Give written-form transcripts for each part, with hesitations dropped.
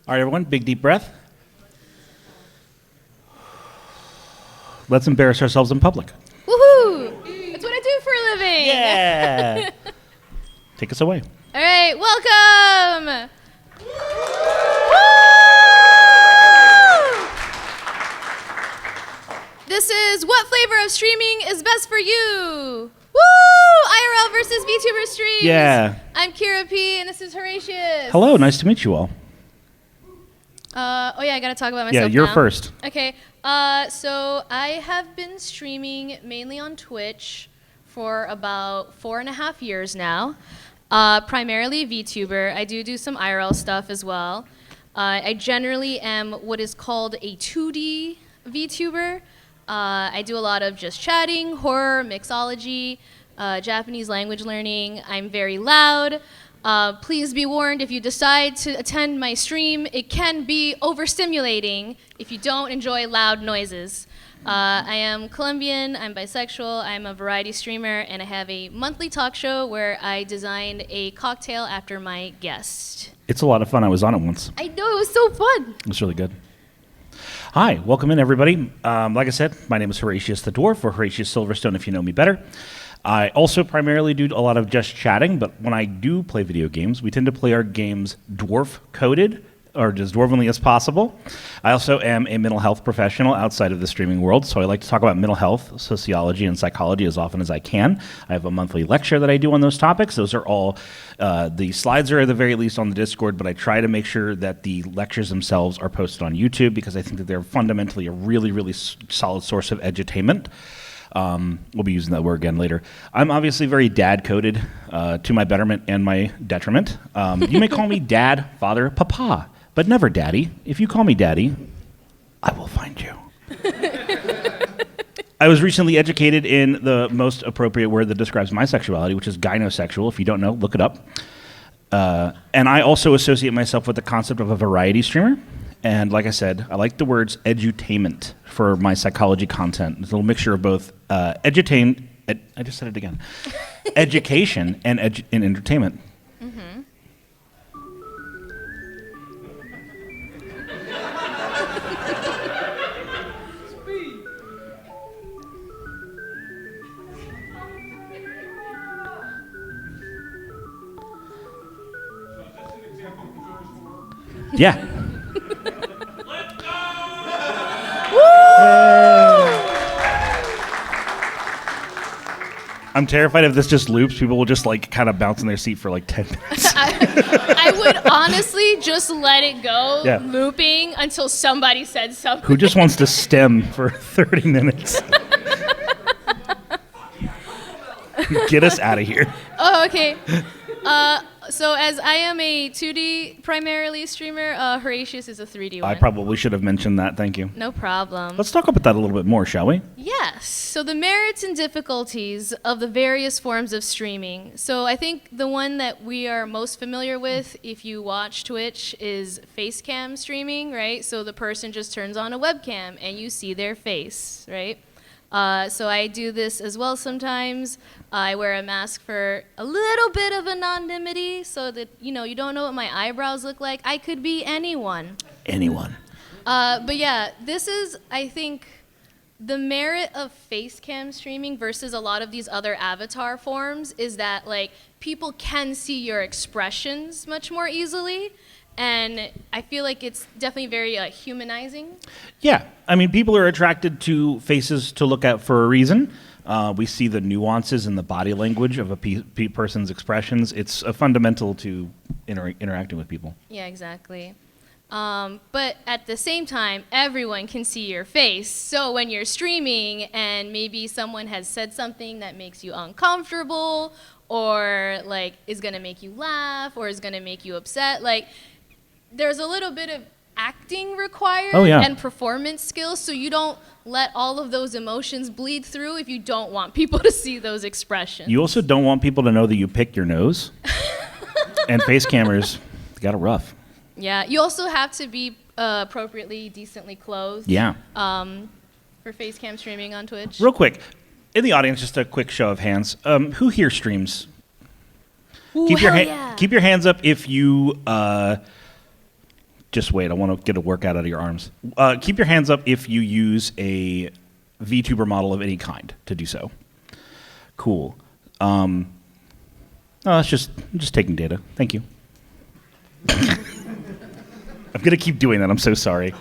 All right, everyone, big deep breath. Let's embarrass ourselves in public. Woohoo! That's what I do for a living. Yeah. Take us away. All right, welcome. This is what flavor of streaming is best for you. Woo! IRL versus VTuber streams. Yeah. I'm Kira P, and this is Horatius. Hello, nice to meet you all. I gotta talk about myself. Yeah, you're now. first. Okay. So I have been streaming mainly on Twitch for about 4.5 years now. Primarily VTuber. I do some IRL stuff as well. I generally am what is called a 2D VTuber. I do a lot of just chatting, horror, mixology, Japanese language learning. I'm very loud. Please be warned, if you decide to attend my stream, it can be overstimulating if you don't enjoy loud noises. I am Colombian, I'm bisexual, I'm a variety streamer, and I have a monthly talk show where I designed a cocktail after my guest. It's a lot of fun. I was on it once. I know, it was so fun. It was really good. Hi, welcome in, everybody. Like I said, my name is Horatius the Dwarf, or Horatius Silverstone if you know me better. I also primarily do a lot of just chatting, but when I do play video games, we tend to play our games dwarf-coded, or as dwarvenly as possible. I also am a mental health professional outside of the streaming world, so I like to talk about mental health, sociology, and psychology as often as I can. I have a monthly lecture that I do on those topics. Those are all, the slides are at the very least on the Discord, but I try to make sure that the lectures themselves are posted on YouTube because I think that they're fundamentally a really, really solid source of edutainment. We'll be using that word again later. I'm obviously very dad-coded to my betterment and my detriment. You may call me dad, father, papa, but never daddy. If you call me daddy, I will find you. I was recently educated in the most appropriate word that describes my sexuality, which is gynosexual. If you don't know, look it up. And I also associate myself with the concept of a variety streamer. And like I said, I like the words edutainment for my psychology content. It's a little mixture of both education and entertainment. Mm-hmm. Yeah. I'm terrified if this just loops, people will just like kind of bounce in their seat for like 10 minutes. I would honestly just let it go Yeah. looping until somebody said something. Who just wants to stem for 30 minutes? Get us out of here. Oh, okay. So as I am a 2D primarily streamer, Horatius is a 3D one. I probably should have mentioned that. Thank you. No problem. Let's talk about that a little bit more, shall we? Yes. So the merits and difficulties of the various forms of streaming. So I think the one that we are most familiar with, if you watch Twitch, is face cam streaming, right? So the person just turns on a webcam and you see their face, right? So I do this as well sometimes. I wear a mask for a little bit of anonymity so that, you don't know what my eyebrows look like. I could be anyone. Anyone. But yeah, this is, I think, the merit of face cam streaming versus a lot of these other avatar forms is that, like, people can see your expressions much more easily. And I feel like it's definitely very humanizing. Yeah. I mean, people are attracted to faces to look at for a reason. We see the nuances in the body language of a person's expressions. It's a fundamental to interacting with people. Yeah, exactly. But at the same time, everyone can see your face. So when you're streaming and maybe someone has said something that makes you uncomfortable or like is going to make you laugh or is going to make you upset, like there's a little bit of acting required and performance skills, so you don't let all of those emotions bleed through if you don't want people to see those expressions. You also don't want people to know that you picked your nose. And face cameras got it rough. Yeah, you also have to be appropriately, decently clothed. Yeah. For face cam streaming on Twitch. Real quick, in the audience, just a quick show of hands. Who here streams? Ooh, Keep your hands up if you Just wait. I want to get a workout out of your arms. Keep your hands up if you use a VTuber model of any kind to do so. Cool. No, that's I'm just taking data. Thank you. I'm going to keep doing that. I'm so sorry.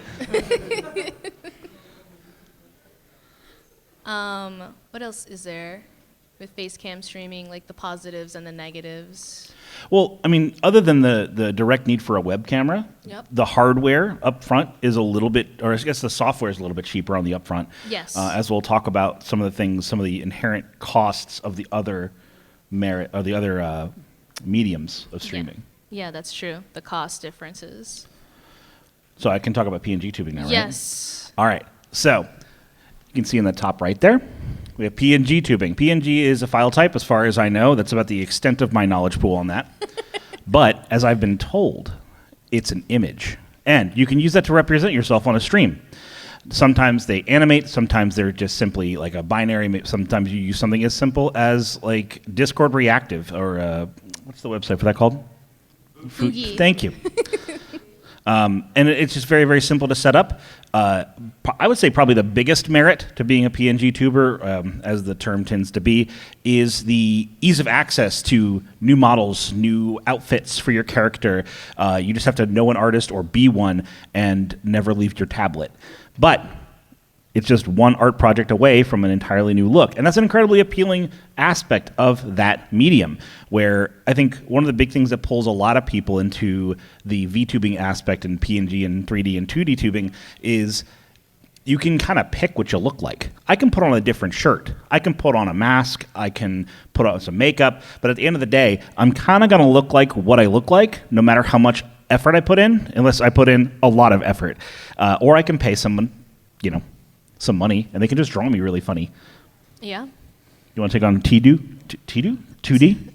What else is there with face cam streaming, like the positives and the negatives? Well, I mean, other than the direct need for a web camera, Yep. the hardware up front is a little bit, or I guess the software is a little bit cheaper on the upfront. Yes. As we'll talk about some of the things, some of the inherent costs of the other mediums of streaming. Yeah, that's true. The cost differences. So I can talk about PNG tubing now, right? Yes. All right. So you can see in the top right there, we have PNG tubing. PNG is a file type, as far as I know. That's about the extent of my knowledge pool on that. But as I've been told, it's an image. And you can use that to represent yourself on a stream. Sometimes they animate. Sometimes they're just simply like a binary. Sometimes you use something as simple as like Discord Reactive, or what's the website for that called? Fugi. Thank you. And it's just very, very simple to set up. I would say probably the biggest merit to being a PNG tuber, as the term tends to be, is the ease of access to new models, new outfits for your character. You just have to know an artist or be one and never leave your tablet. But it's just one art project away from an entirely new look. And that's an incredibly appealing aspect of that medium, where I think one of the big things that pulls a lot of people into the VTubing aspect in PNG and 3D and 2D tubing is you can kind of pick what you look like. I can put on a different shirt. I can put on a mask. I can put on some makeup. But at the end of the day, I'm kind of going to look like what I look like, no matter how much effort I put in, unless I put in a lot of effort. Or I can pay someone, some money, and they can just draw me really funny. Yeah. You want to take on Tidu? 2D?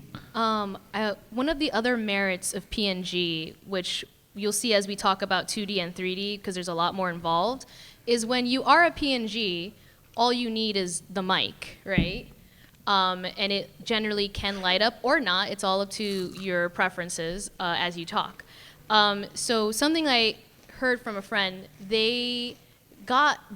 One of the other merits of PNG, which you'll see as we talk about 2D and 3D, because there's a lot more involved, is when you are a PNG, all you need is the mic, right? And it generally can light up or not. It's all up to your preferences as you talk. So something I heard from a friend, they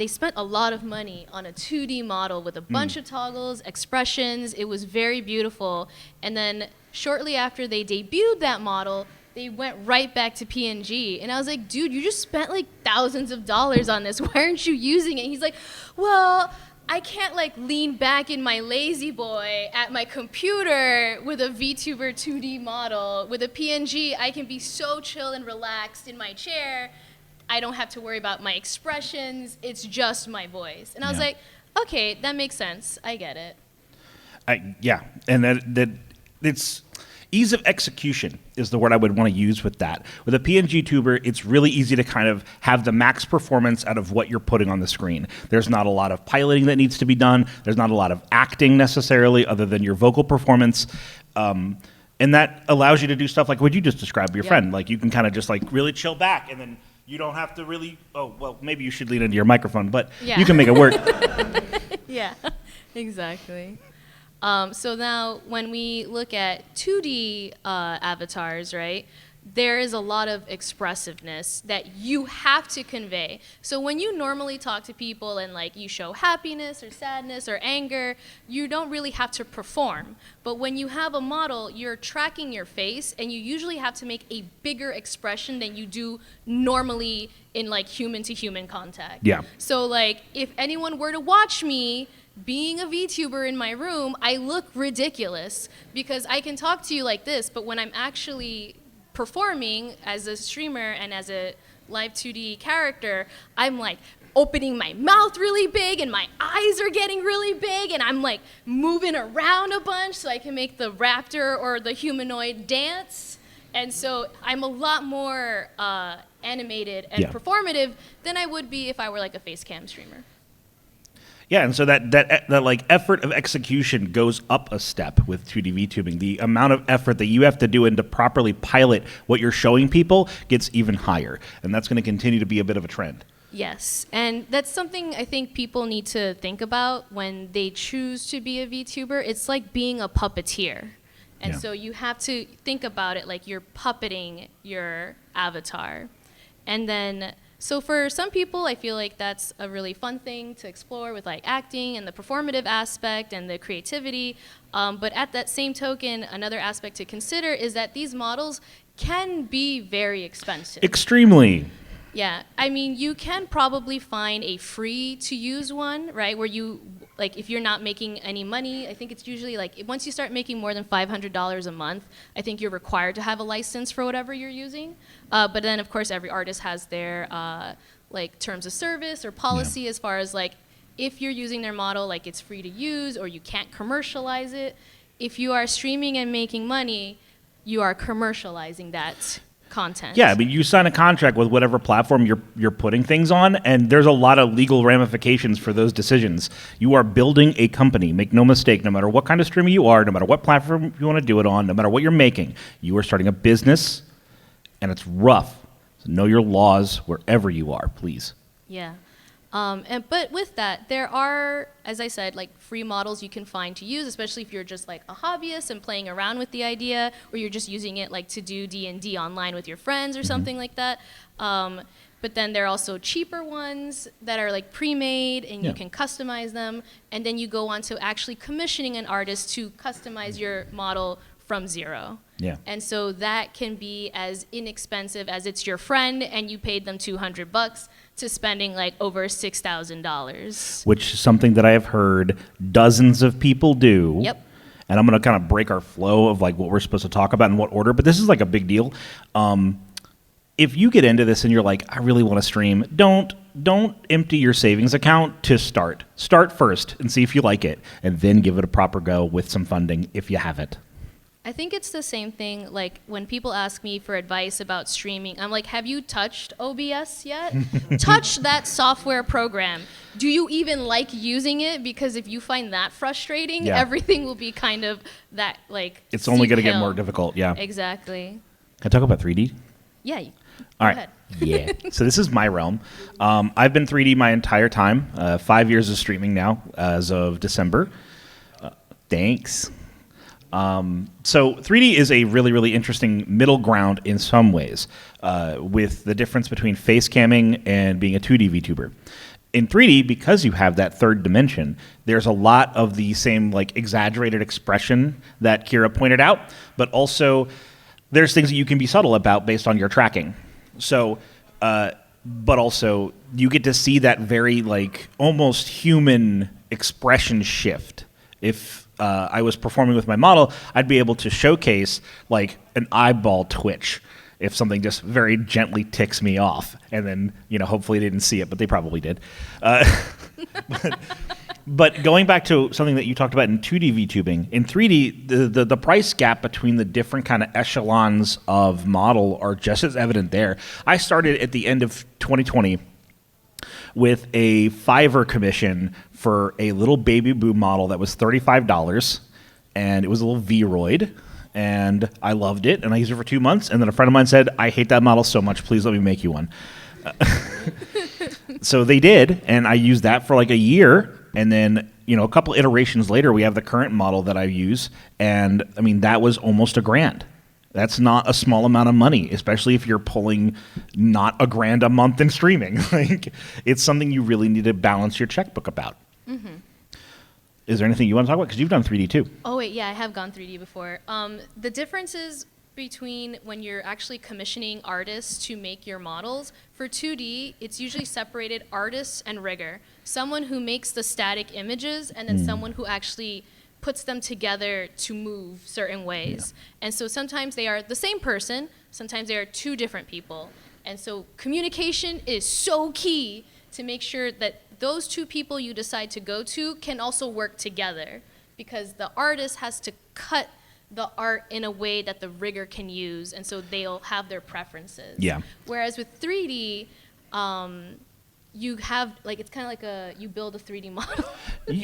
spent a lot of money on a 2D model with a bunch of toggles, expressions. It was very beautiful. And then shortly after they debuted that model, they went right back to PNG. And I was like, dude, you just spent like thousands of dollars on this. Why aren't you using it? He's like, well, I can't like lean back in my lazy boy at my computer with a VTuber 2D model. With a PNG, I can be so chill and relaxed in my chair. I don't have to worry about my expressions. It's just my voice. And I was like, okay, that makes sense. I get it. Yeah, and that it's ease of execution is the word I would want to use with that. With a PNG tuber, it's really easy to kind of have the max performance out of what you're putting on the screen. There's not a lot of piloting that needs to be done. There's not a lot of acting necessarily other than your vocal performance. And that allows you to do stuff like what you just described with your friend. Like you can kind of just like really chill back, and then you don't have to really, maybe you should lean into your microphone, but you can make it work. Yeah, exactly. So now when we look at 2D avatars, right, there is a lot of expressiveness that you have to convey. So when you normally talk to people and like you show happiness or sadness or anger, you don't really have to perform. But when you have a model, you're tracking your face, and you usually have to make a bigger expression than you do normally in like human to human contact. Yeah. So like if anyone were to watch me being a VTuber in my room, I look ridiculous because I can talk to you like this, but when I'm actually performing as a streamer and as a live 2D character, I'm like opening my mouth really big and my eyes are getting really big and I'm like moving around a bunch so I can make the raptor or the humanoid dance. And so I'm a lot more animated and performative than I would be if I were like a face cam streamer. Yeah, and so that like effort of execution goes up a step with 2D VTubing. The amount of effort that you have to do in to properly pilot what you're showing people gets even higher, and that's going to continue to be a bit of a trend. Yes, and that's something I think people need to think about when they choose to be a VTuber. It's like being a puppeteer. And so you have to think about it like you're puppeting your avatar. And then, so for some people, I feel like that's a really fun thing to explore with like acting and the performative aspect and the creativity. But at that same token, another aspect to consider is that these models can be very expensive. Extremely. Yeah, I mean, you can probably find a free to use one, right? Where you, like, if you're not making any money, I think it's usually like, once you start making more than $500 a month, I think you're required to have a license for whatever you're using. But then, of course, every artist has their, like, terms of service or policy as far as, like, if you're using their model, like, it's free to use or you can't commercialize it. If you are streaming and making money, you are commercializing that content. Yeah, I mean, you sign a contract with whatever platform you're putting things on, and there's a lot of legal ramifications for those decisions. You are building a company. Make no mistake, no matter what kind of streamer you are, no matter what platform you want to do it on, no matter what you're making, you are starting a business, and it's rough. So know your laws wherever you are, please. Yeah. But with that, there are, as I said, like free models you can find to use, especially if you're just like a hobbyist and playing around with the idea, or you're just using it like to do D&D online with your friends or something like that. But then there are also cheaper ones that are like pre-made and you can customize them. And then you go on to actually commissioning an artist to customize your model from zero. Yeah. And so that can be as inexpensive as it's your friend and you paid them $200 to spending like over $6,000. Which is something that I have heard dozens of people do. Yep. And I'm going to kind of break our flow of like what we're supposed to talk about in what order, but this is like a big deal. If you get into this and you're like, I really want to stream, don't empty your savings account to start. Start first and see if you like it, and then give it a proper go with some funding if you have it. I think it's the same thing, like when people ask me for advice about streaming, I'm like, have you touched OBS yet? Touch that software program. Do you even like using it? Because if you find that frustrating, everything will be kind of that, like, it's only going to get more difficult, yeah. Exactly. Can I talk about 3D? Yeah. All right. Yeah. So this is my realm. I've been 3D my entire time. 5 years of streaming now, as of December. Thanks. So 3D is a really, really interesting middle ground in some ways, with the difference between face camming and being a 2D VTuber. In 3D, because you have that third dimension, there's a lot of the same like exaggerated expression that Kira pointed out, but also there's things that you can be subtle about based on your tracking. So, but also you get to see that very like almost human expression shift. If I was performing with my model, I'd be able to showcase like an eyeball twitch if something just very gently ticks me off. And then, you know, hopefully they didn't see it, but they probably did. But going back to something that you talked about in 2D VTubing, in 3D, the price gap between the different kind of echelons of model are just as evident there. I started at the end of 2020 with a Fiverr commission for a little baby boo model that was $35, and it was a little Vroid, and I loved it, and I used it for 2 months, and then a friend of mine said, I hate that model so much, please let me make you one. So they did, and I used that for like a year, and then, you know, a couple iterations later, we have the current model that I use, and I mean, that was almost $1,000. That's not a small amount of money, especially if you're pulling not $1,000 a month in streaming. Like, it's something you really need to balance your checkbook about. Mm-hmm. Is there anything you want to talk about? Because you've done 3D too. Oh, wait, yeah, I have gone 3D before. The differences between when you're actually commissioning artists to make your models, for 2D, it's usually separated artists and rigger. Someone who makes the static images, and then someone who actually puts them together to move certain ways. Yeah. And so sometimes they are the same person, sometimes they are two different people. And so communication is so key to make sure that those two people you decide to go to can also work together, because the artist has to cut the art in a way that the rigger can use, and so they'll have their preferences. Yeah. Whereas with 3D, you have, like, it's kind of like you build a 3D model.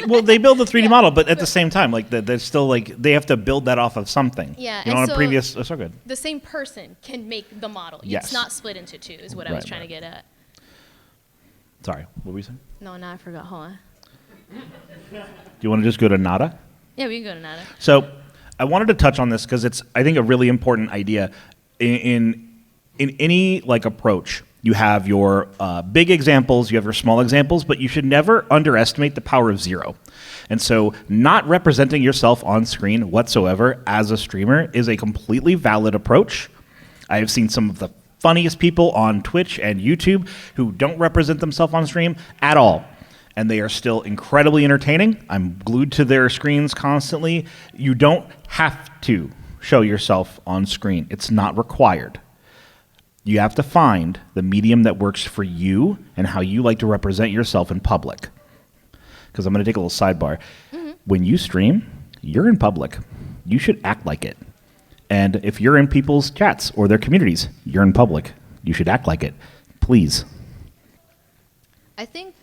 Well, they build a 3D model, but at the same time, like, they're still, like, they have to build that off of something. Yeah. You know, on a previous, so good. The same person can make the model. Yes. It's not split into two, is what I was trying to get at. Sorry, what were you saying? No, I forgot. Hold on. Do you want to just go to Nada? Yeah, we can go to Nada. So, I wanted to touch on this because it's, I think, a really important idea. In any, like, approach, You have your big examples, you have your small examples, but you should never underestimate the power of zero. And so not representing yourself on screen whatsoever as a streamer is a completely valid approach. I have seen some of the funniest people on Twitch and YouTube who don't represent themselves on stream at all. And they are still incredibly entertaining. I'm glued to their screens constantly. You don't have to show yourself on screen. It's not required. You have to find the medium that works for you and how you like to represent yourself in public. Because I'm going to take a little sidebar. Mm-hmm. When you stream, you're in public. You should act like it. And if you're in people's chats or their communities, you're in public. You should act like it. Please. I think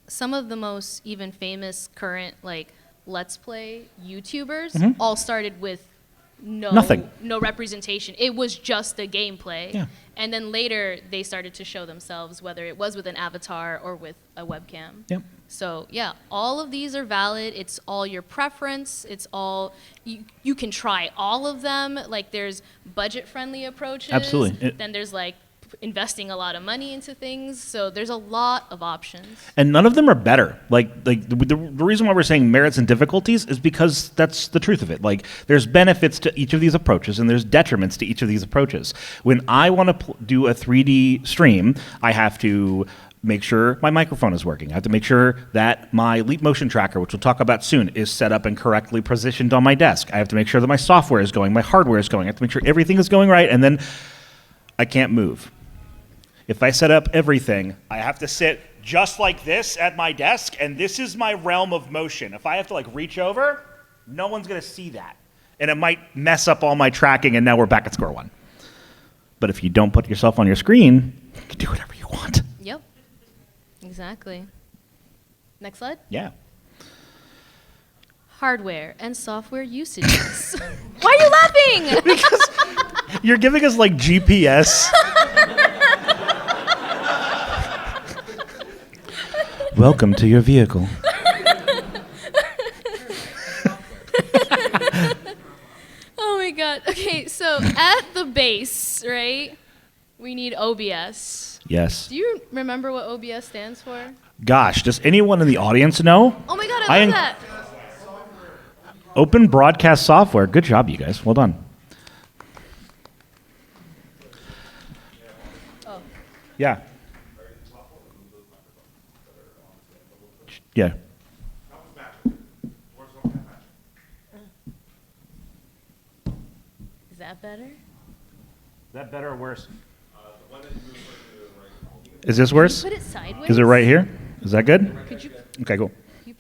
some of the most even famous current like Let's Play YouTubers all started with nothing. No representation. It was just the gameplay. Yeah. And then later they started to show themselves, whether it was with an avatar or with a webcam. Yep. So yeah, all of these are valid. It's all your preference. It's all, you can try all of them. Like there's budget-friendly approaches. Absolutely. Then there's like investing a lot of money into things. So there's a lot of options. And none of them are better. Like the reason why we're saying merits and difficulties is because that's the truth of it. Like there's benefits to each of these approaches and there's detriments to each of these approaches. When I want to do a 3D stream, I have to make sure my microphone is working. I have to make sure that my Leap Motion Tracker, which we'll talk about soon, is set up and correctly positioned on my desk. I have to make sure that my software is going, my hardware is going. I have to make sure everything is going right, and then I can't move. If I set up everything, I have to sit just like this at my desk, and this is my realm of motion. If I have to like reach over, no one's going to see that. And it might mess up all my tracking, and now we're back at square one. But if you don't put yourself on your screen, you can do whatever you want. Yep, exactly. Next slide. Yeah. Hardware and software usages. Why are you laughing? Because you're giving us like GPS. Welcome to your vehicle. Oh my god. Okay, so at the base, right, we need OBS. Yes. Do you remember what OBS stands for? Gosh, does anyone in the audience know? Oh my god, I love that. Open Broadcast Software. Good job, you guys. Well done. Oh. Yeah. Yeah. Is that better? Is that better or worse? Is this worse? Put it sideways. Is it right here? Is that good? Could you Okay, cool.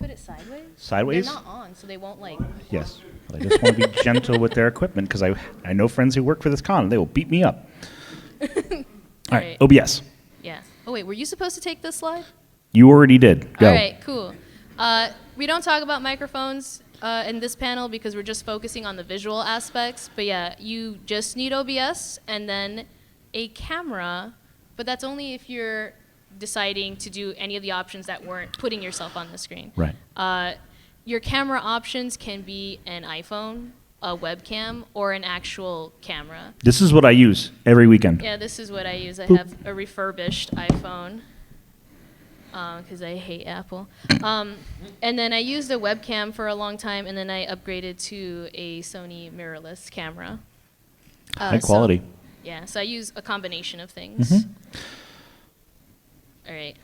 put it sideways? Sideways? They're not on, so they won't like. Yes. But I just want to be gentle with their equipment because I know friends who work for this con. They will beat me up. All right, OBS. Yeah. Oh wait, were you supposed to take this slide? You already did. Go. All right, cool. We don't talk about microphones in this panel because we're just focusing on the visual aspects. But yeah, you just need OBS and then a camera, but that's only if you're deciding to do any of the options that weren't putting yourself on the screen. Right. Your camera options can be an iPhone, a webcam, or an actual camera. This is what I use every weekend. Yeah, this is what I use. I have a refurbished iPhone because I hate Apple. And then I used a webcam for a long time, and then I upgraded to a Sony mirrorless camera. High quality. So, yeah, so I use a combination of things. Mm-hmm. All right.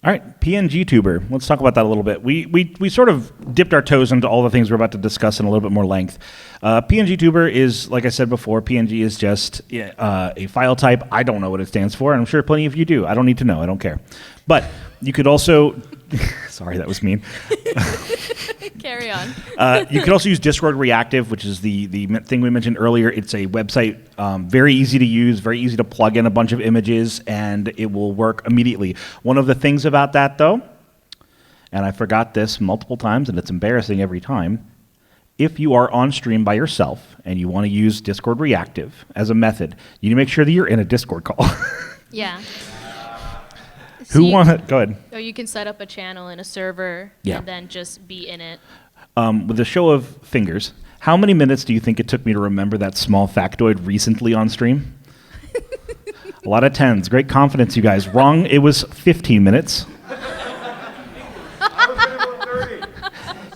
All right, PNG Tuber. Let's talk about that a little bit. We sort of dipped our toes into all the things we're about to discuss in a little bit more length. PNG Tuber is, like I said before, PNG is just a file type. I don't know what it stands for, and I'm sure plenty of you do. I don't need to know. I don't care. But you could also... Sorry, that was mean. Carry on. You could also use Discord Reactive, which is the thing we mentioned earlier. It's a website, very easy to use, very easy to plug in a bunch of images, and it will work immediately. One of the things about that, though, and I forgot this multiple times, and it's embarrassing every time, if you are on stream by yourself and you want to use Discord Reactive as a method, you need to make sure that you're in a Discord call. Yeah. Who want it? Go ahead. Or you can set up a channel in a server and then just be in it. With a show of fingers, how many minutes do you think it took me to remember that small factoid recently on stream? A lot of 10s. Great confidence, you guys. Wrong. It was 15 minutes.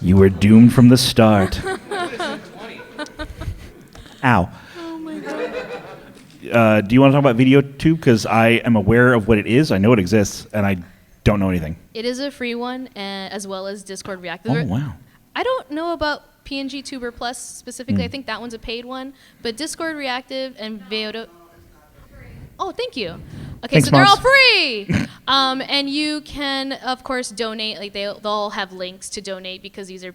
You were doomed from the start. Ow. Oh my god. Do you want to talk about VideoTube? Because I am aware of what it is. I know it exists, and I don't know anything. It is a free one, as well as Discord Reactive. Oh, wow. I don't know about PNG Tuber Plus specifically. I think that one's a paid one. But Discord Reactive and Veodo. Oh, thank you. Okay, Thanks, so they're Moss. all free. And you can, of course, donate. Like they'll all have links to donate because these are,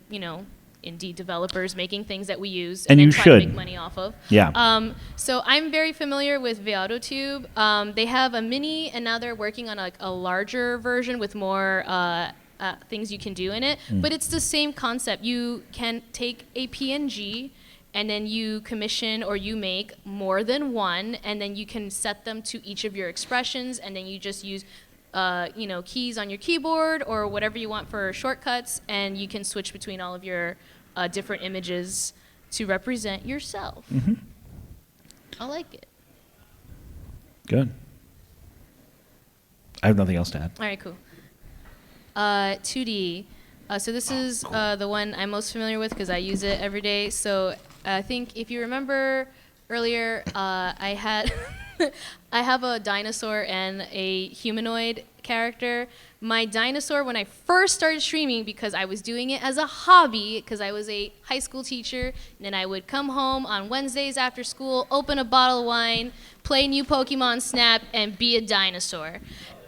indie developers making things that we use And then you try should. to make money off of. Yeah. So I'm very familiar with VideoTube. They have a mini, and now they're working on a larger version with more things you can do in it. But it's the same concept. You can take a PNG, and then you commission or you make more than one, and then you can set them to each of your expressions, and then you just use keys on your keyboard or whatever you want for shortcuts, and you can switch between all of your different images to represent yourself. Mm-hmm. I like it. Good. I have nothing else to add. All right, cool. 2D. So this is the one I'm most familiar with because I use it every day. So I think if you remember earlier, I had I have a dinosaur and a humanoid character. My dinosaur, when I first started streaming, because I was doing it as a hobby, because I was a high school teacher, and then I would come home on Wednesdays after school, open a bottle of wine, play new Pokemon Snap, and be a dinosaur.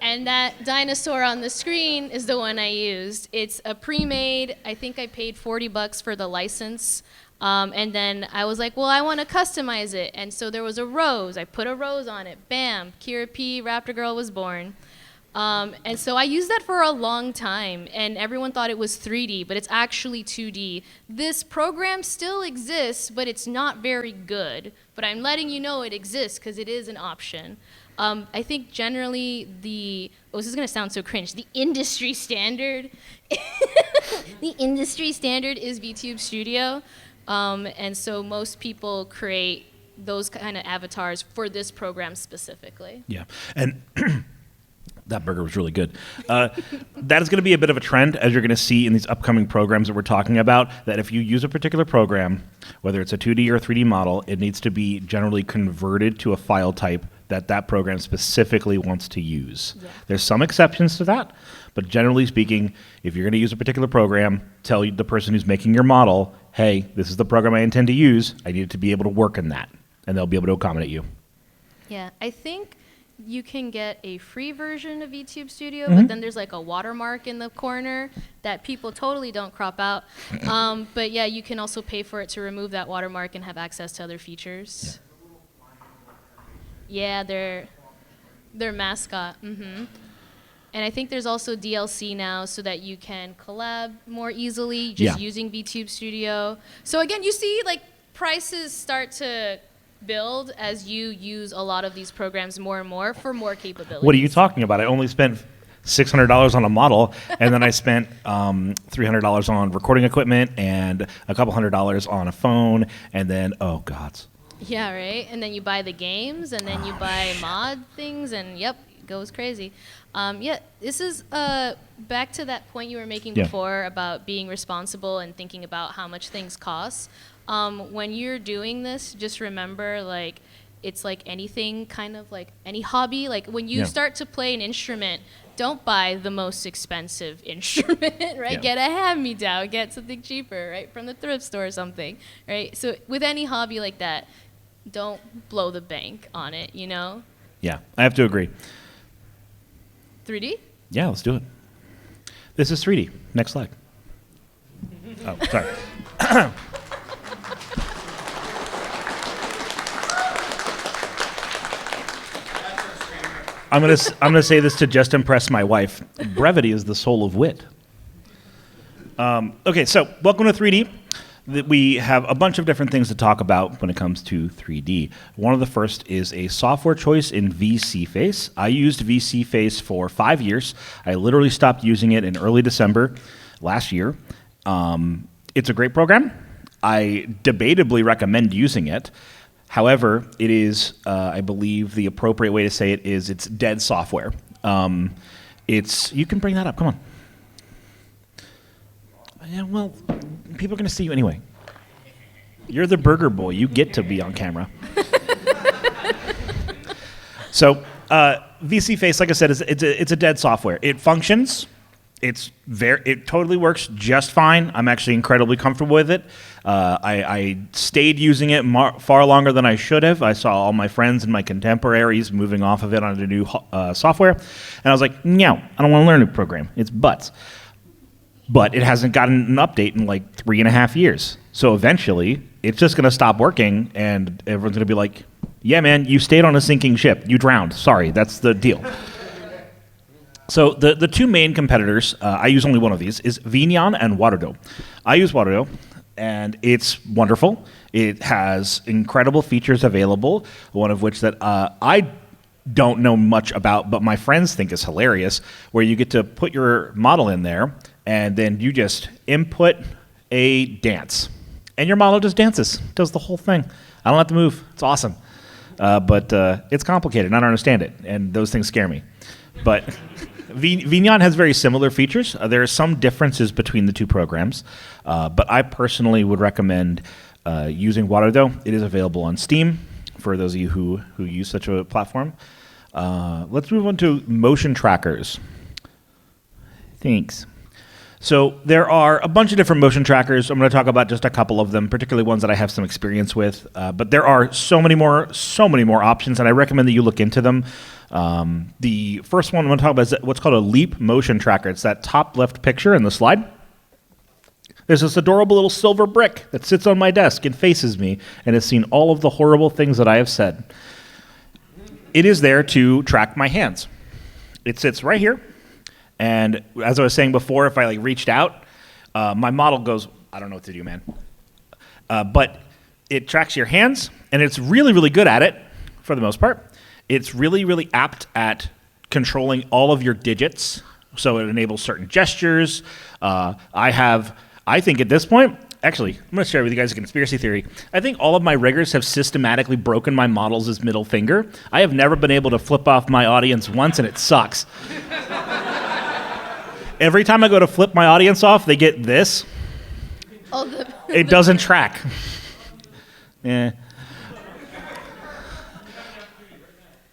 And that dinosaur on the screen is the one I used. It's a pre-made. I think I paid $40 for the license. And then I was like, well, I want to customize it. And so there was a rose. I put a rose on it. Bam, Kira P, Raptor Girl was born. And so I used that for a long time. And everyone thought it was 3D, but it's actually 2D. This program still exists, but it's not very good. But I'm letting you know it exists because it is an option. I think generally this is going to sound so cringe, the industry standard, the industry standard is VTube Studio. And so most people create those kind of avatars for this program specifically. Yeah. And that burger was really good. That is going to be a bit of a trend, as you're going to see in these upcoming programs that we're talking about, that if you use a particular program, whether it's a 2D or a 3D model, it needs to be generally converted to a file type that program specifically wants to use. Yeah. There's some exceptions to that, but generally speaking, if you're going to use a particular program, tell the person who's making your model, hey, this is the program I intend to use. I need it to be able to work in that, and they'll be able to accommodate you. Yeah, I think you can get a free version of VTube Studio, but then there's like a watermark in the corner that people totally don't crop out. But yeah, you can also pay for it to remove that watermark and have access to other features. Yeah, their mascot. And I think there's also DLC now so that you can collab more easily just using VTube Studio. So again, you see like prices start to build as you use a lot of these programs more and more for more capabilities. What are you talking about? I only spent $600 on a model, and then I spent $300 on recording equipment and a couple $100 on a phone, and then, oh, gods. Yeah, right? And then you buy the games, and then you buy mod things, and yep, it goes crazy. This is back to that point you were making before about being responsible and thinking about how much things cost. When you're doing this, just remember, like, it's like anything, kind of like any hobby. Like, when you start to play an instrument, don't buy the most expensive instrument, right? Yeah. Get a hand-me-down, get something cheaper, right, from the thrift store or something, right? So with any hobby like that, don't blow the bank on it, you know? Yeah, I have to agree. 3D? Yeah, let's do it. This is 3D. Next slide. Oh, sorry. I'm gonna say this to just impress my wife. Brevity is the soul of wit. Okay, so welcome to 3D. We have a bunch of different things to talk about when it comes to 3D. One of the first is a software choice in VCFace. I used VCFace for 5 years. I literally stopped using it in early December last year. It's a great program. I debatably recommend using it. However, it is, I believe the appropriate way to say it is it's dead software. You can bring that up. Come on. Yeah, well, people are going to see you anyway. You're the burger boy. You get to be on camera. So, VC Face, like I said, it's a dead software. It functions. It totally works just fine. I'm actually incredibly comfortable with it. I stayed using it far longer than I should have. I saw all my friends and my contemporaries moving off of it onto new software, and I was like, no, I don't want to learn a new program. It's butts. But it hasn't gotten an update in like 3.5 years. So eventually, it's just going to stop working, and everyone's going to be like, yeah, man, you stayed on a sinking ship. You drowned. Sorry, that's the deal. So the two main competitors, I use only one of these, is Vignan and Waterdo. I use Waterdo, and it's wonderful. It has incredible features available, one of which that I don't know much about, but my friends think is hilarious, where you get to put your model in there, and then you just input a dance. And your model just dances, does the whole thing. I don't have to move. It's awesome. But it's complicated, and I don't understand it, and those things scare me. But Vignan has very similar features. There are some differences between the two programs, but I personally would recommend using Waterdo. It is available on Steam for those of you who use such a platform. Let's move on to motion trackers. Thanks. So there are a bunch of different motion trackers. I'm going to talk about just a couple of them, particularly ones that I have some experience with. But there are so many more options, and I recommend that you look into them. The first one I'm going to talk about is what's called a Leap motion tracker. It's that top left picture in the slide. There's this adorable little silver brick that sits on my desk and faces me and has seen all of the horrible things that I have said. It is there to track my hands. It sits right here. And as I was saying before, if I reached out, my model goes, I don't know what to do, man. But it tracks your hands, and it's really, really good at it for the most part. It's really, really apt at controlling all of your digits, so it enables certain gestures. I think at this point, actually, I'm going to share with you guys a conspiracy theory. I think all of my riggers have systematically broken my models' middle finger. I have never been able to flip off my audience once, and it sucks. Every time I go to flip my audience off, they get this. It doesn't track. Yeah.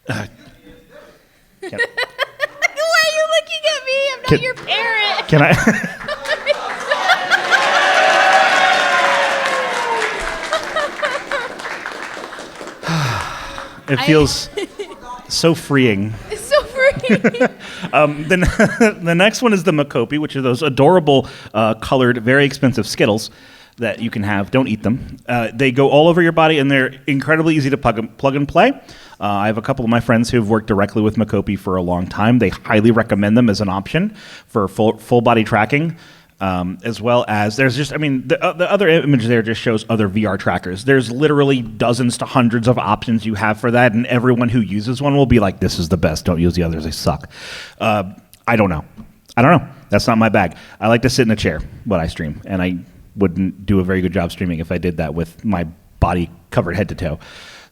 Why are you looking at me? I'm not your parent. Can I? It feels so freeing. It's so freeing. The next one is the Makopi, which are those adorable colored, very expensive Skittles that you can have. Don't eat them. They go all over your body, and they're incredibly easy to plug and play. I have a couple of my friends who have worked directly with Makopi for a long time. They highly recommend them as an option for full body tracking. As well as there's just, the other image there just shows other VR trackers. There's literally dozens to hundreds of options you have for that, and everyone who uses one will be like, this is the best, don't use the others, they suck. I don't know. That's not my bag. I like to sit in a chair when I stream, and I wouldn't do a very good job streaming if I did that with my body covered head to toe.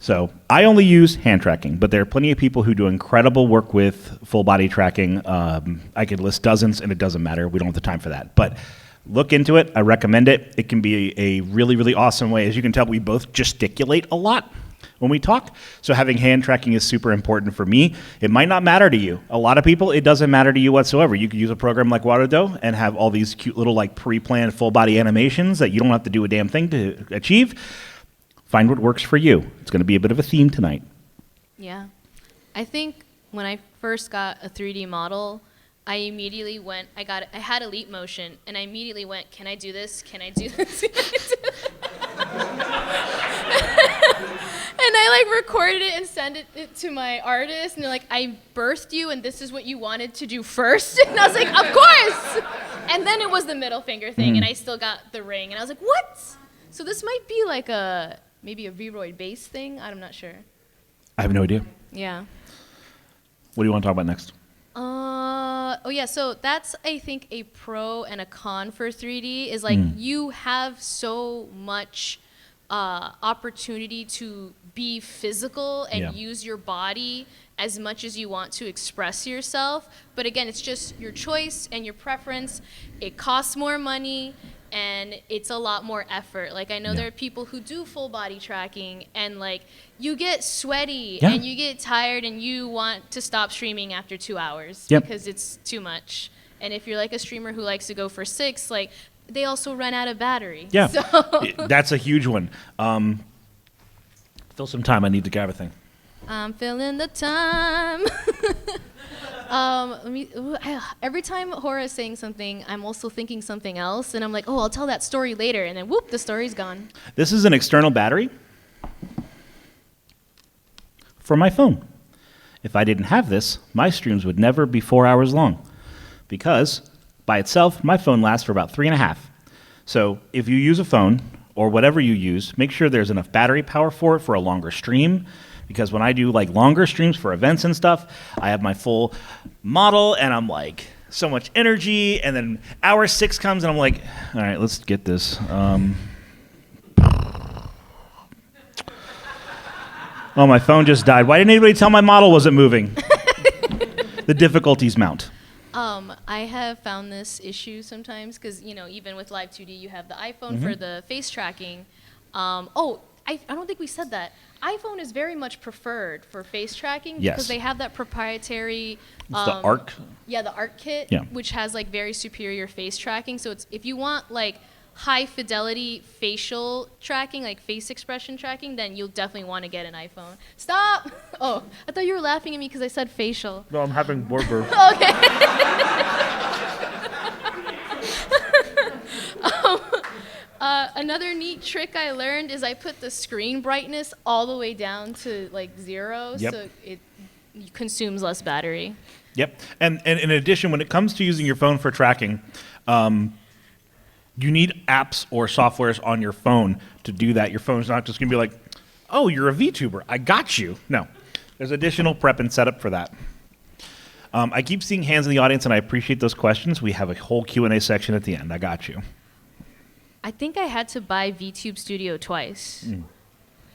So I only use hand tracking, but there are plenty of people who do incredible work with full body tracking. I could list dozens, and it doesn't matter. We don't have the time for that. But look into it. I recommend it. It can be a really, really awesome way. As you can tell, we both gesticulate a lot when we talk. So having hand tracking is super important for me. It might not matter to you. A lot of people, it doesn't matter to you whatsoever. You could use a program like Waterdo and have all these cute little pre-planned full body animations that you don't have to do a damn thing to achieve. Find what works for you. It's going to be a bit of a theme tonight. Yeah. I think when I first got a 3D model, I immediately went, I had a leap motion, and I immediately went, can I do this? Can I do this? And I recorded it and sent it to my artist, and they're like, I birthed you, and this is what you wanted to do first? And I was like, of course! And then it was the middle finger thing, and I still got the ring, and I was like, what? So this might be maybe a Vroid base thing? I'm not sure. I have no idea. Yeah. What do you want to talk about next? So that's, I think, a pro and a con for 3D is you have so much opportunity to be physical and Yeah. use your body as much as you want to express yourself. But again, it's just your choice and your preference. It costs more money and it's a lot more effort. Like I know Yeah. there are people who do full body tracking and like you get sweaty Yeah. and you get tired and you want to stop streaming after 2 hours Yep. because it's too much. And if you're like a streamer who likes to go for 6, like they also run out of battery. Yeah, So that's a huge one. Fill some time. I need to grab a thing. I'm filling the time. Every time Hora is saying something, I'm also thinking something else, and I'm like, oh, I'll tell that story later, and then whoop, the story's gone. This is an external battery for my phone. If I didn't have this, my streams would never be 4 hours long because by itself, my phone lasts for about 3.5. So if you use a phone or whatever you use, make sure there's enough battery power for it for a longer stream. Because when I do like longer streams for events and stuff, I have my full model and I'm like so much energy. And then hour 6 comes and I'm like, all right, let's get this. Oh, my phone just died. Why didn't anybody tell my model wasn't moving? The difficulties mount. I have found this issue sometimes because, you know, even with Live 2D, you have the iPhone for the face tracking. I don't think we said that. iPhone is very much preferred for face tracking Yes. because they have that proprietary. It's the ARC. Yeah, the ARC kit, Yeah. which has like very superior face tracking. So it's if you want like high fidelity facial tracking, like face expression tracking, then you'll definitely want to get an iPhone. Stop! Oh, I thought you were laughing at me because I said facial. No, I'm having burger. Okay. Another neat trick I learned is I put the screen brightness all the way down to like 0, Yep. so it consumes less battery. Yep. And in addition, when it comes to using your phone for tracking, you need apps or softwares on your phone to do that. Your phone's not just going to be like, oh, you're a VTuber. I got you. No. There's additional prep and setup for that. I keep seeing hands in the audience, and I appreciate those questions. We have a whole Q&A section at the end. I got you. I think I had to buy VTube Studio twice.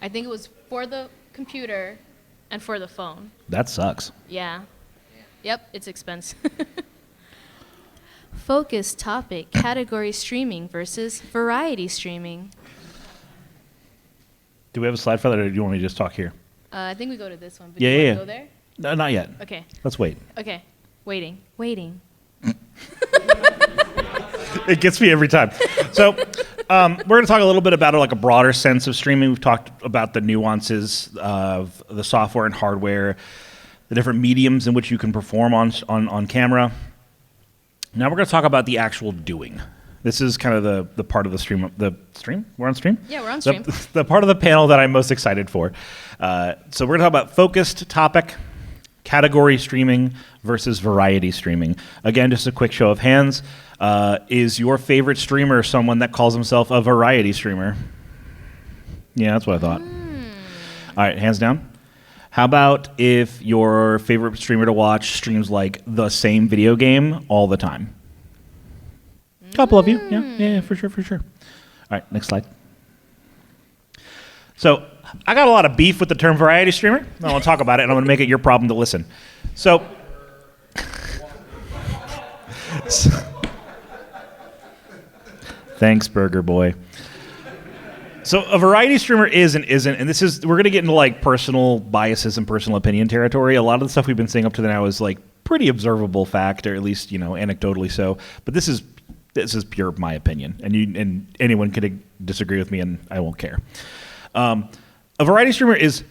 I think it was for the computer and for the phone. That sucks. Yeah. Yep, it's expensive. Focus topic, category streaming versus variety streaming. Do we have a slide for that, or do you want me to just talk here? I think we go to this one. But Yeah, do you yeah, wanna yeah. go there? No, not yet. Okay. Let's wait. Okay. Waiting. It gets me every time. So we're going to talk a little bit about like a broader sense of streaming. We've talked about the nuances of the software and hardware, the different mediums in which you can perform on camera. Now we're going to talk about the actual doing. This is kind of the part of the stream. The stream? We're on stream? Yeah, we're on stream. The part of the panel that I'm most excited for. So we're going to talk about focused topic, category streaming versus variety streaming. Again, just a quick show of hands. Is your favorite streamer someone that calls himself a variety streamer? Yeah, that's what I thought. All right, hands down. How about if your favorite streamer to watch streams like the same video game all the time? A couple of you. Yeah, for sure. All right, next slide. So I got a lot of beef with the term variety streamer. I want to talk about it, and I'm going to make it your problem to listen. So thanks, Burger Boy. So a variety streamer is and isn't, and this is, we're going to get into like personal biases and personal opinion territory. A lot of the stuff we've been saying up to now is like pretty observable fact, or at least, you know, anecdotally so. But this is pure my opinion, and anyone could disagree with me, and I won't care. A variety streamer is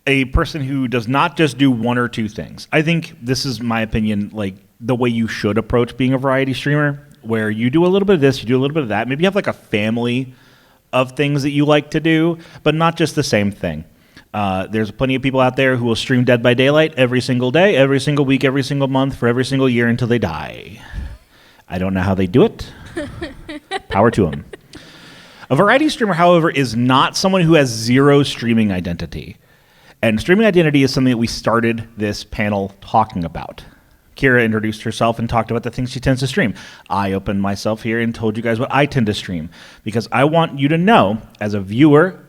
a person who does not just do one or two things. I think this is my opinion, like the way you should approach being a variety streamer, where you do a little bit of this, you do a little bit of that. Maybe you have like a family of things that you like to do, but not just the same thing. There's plenty of people out there who will stream Dead by Daylight every single day, every single week, every single month, for every single year until they die. I don't know how they do it. Power to them. A variety streamer, however, is not someone who has zero streaming identity. And streaming identity is something that we started this panel talking about. Kira introduced herself and talked about the things she tends to stream. I opened myself here and told you guys what I tend to stream, because I want you to know, as a viewer,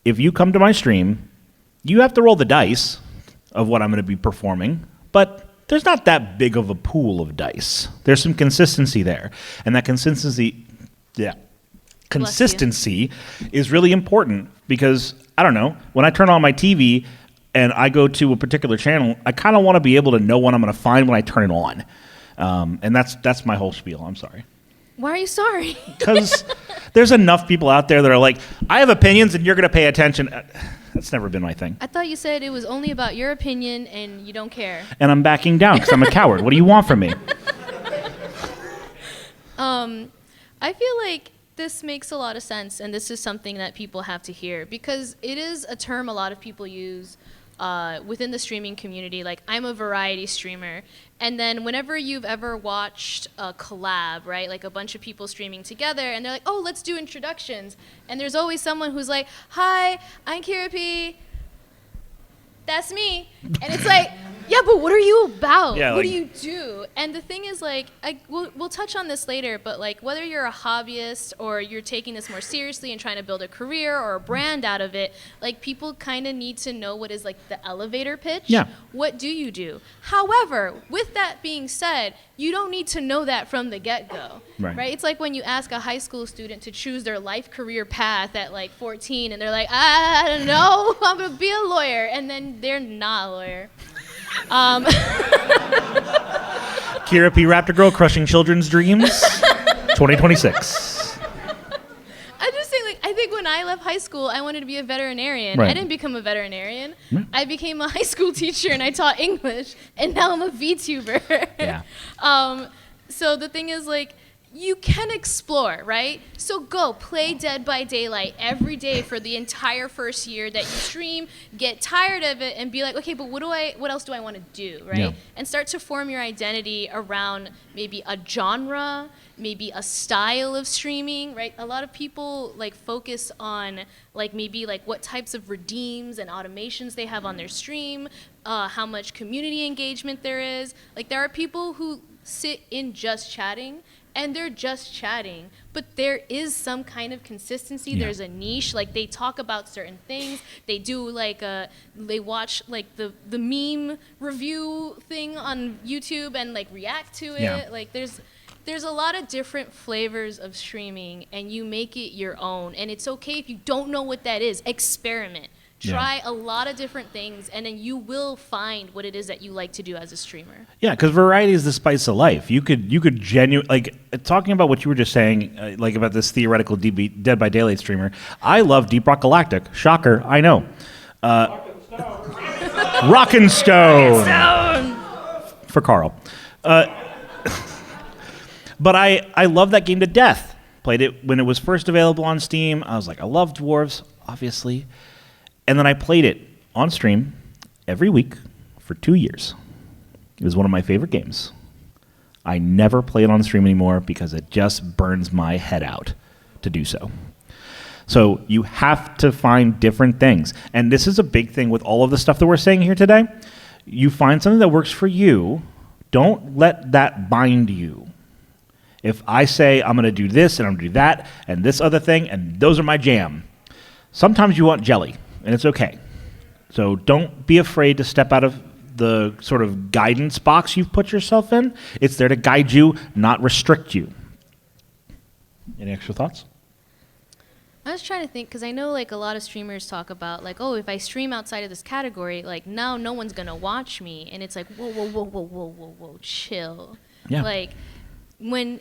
if you come to my stream, you have to roll the dice of what I'm going to be performing, but there's not that big of a pool of dice. There's some consistency there, and that consistency is really important because, I don't know, when I turn on my TV and I go to a particular channel, I kind of want to be able to know what I'm going to find when I turn it on. And that's my whole spiel. I'm sorry. Why are you sorry? Because there's enough people out there that are like, I have opinions and you're going to pay attention. That's never been my thing. I thought you said it was only about your opinion and you don't care. And I'm backing down because I'm a coward. What do you want from me? I feel like this makes a lot of sense, and this is something that people have to hear because it is a term a lot of people use within the streaming community. Like, I'm a variety streamer, and then whenever you've ever watched a collab, right, like a bunch of people streaming together, and they're like, oh, let's do introductions, and there's always someone who's like, hi, I'm Kira P. That's me. And it's like, yeah, but what are you about? Yeah, what like, do you do? And the thing is, like, we'll touch on this later, but like whether you're a hobbyist or you're taking this more seriously and trying to build a career or a brand out of it, like, people kind of need to know what is like the elevator pitch. Yeah. What do you do? However, with that being said, you don't need to know that from the get-go. Right. It's like when you ask a high school student to choose their life career path at like 14 and they're like, I don't know, I'm going to be a lawyer. And then they're not a lawyer. Kira P. Raptor Girl crushing children's dreams, 2026. I'm just saying, like, I think when I left high school, I wanted to be a veterinarian. Right. I didn't become a veterinarian. Yeah. I became a high school teacher and I taught English, and now I'm a VTuber. Yeah. So the thing is, like, you can explore, right? So go play Dead by Daylight every day for the entire first year that you stream, get tired of it, and be like, okay, but what else do I want to do, right? Yeah. And start to form your identity around maybe a genre, maybe a style of streaming, right? A lot of people like focus on like maybe like what types of redeems and automations they have on their stream, how much community engagement there is. Like, there are people who sit in just chatting, and they're just chatting, but there is some kind of consistency. Yeah. There's a niche. Like, they talk about certain things. They do like they watch like the meme review thing on YouTube and like react to it. Yeah. Like, there's a lot of different flavors of streaming, and you make it your own. And it's okay if you don't know what that is. Experiment. Try a lot of different things, and then you will find what it is that you like to do as a streamer. Yeah, because variety is the spice of life. You could genuinely, like, talking about what you were just saying, like about this theoretical Dead by Daylight streamer. I love Deep Rock Galactic. Shocker, I know. Rockin' Stone. For Carl. But I love that game to death. Played it when it was first available on Steam. I was like, I love dwarves, obviously. And then I played it on stream every week for 2 years. It was one of my favorite games. I never play it on stream anymore because it just burns my head out to do so. So you have to find different things. And this is a big thing with all of the stuff that we're saying here today. You find something that works for you. Don't let that bind you. If I say I'm going to do this and I'm going to do that and this other thing and those are my jam, sometimes you want jelly. And it's okay. So don't be afraid to step out of the sort of guidance box you've put yourself in. It's there to guide you, not restrict you. Any extra thoughts? I was trying to think, because I know like a lot of streamers talk about like, oh, if I stream outside of this category, like now no one's going to watch me. And it's like, whoa, chill. Yeah. Like, when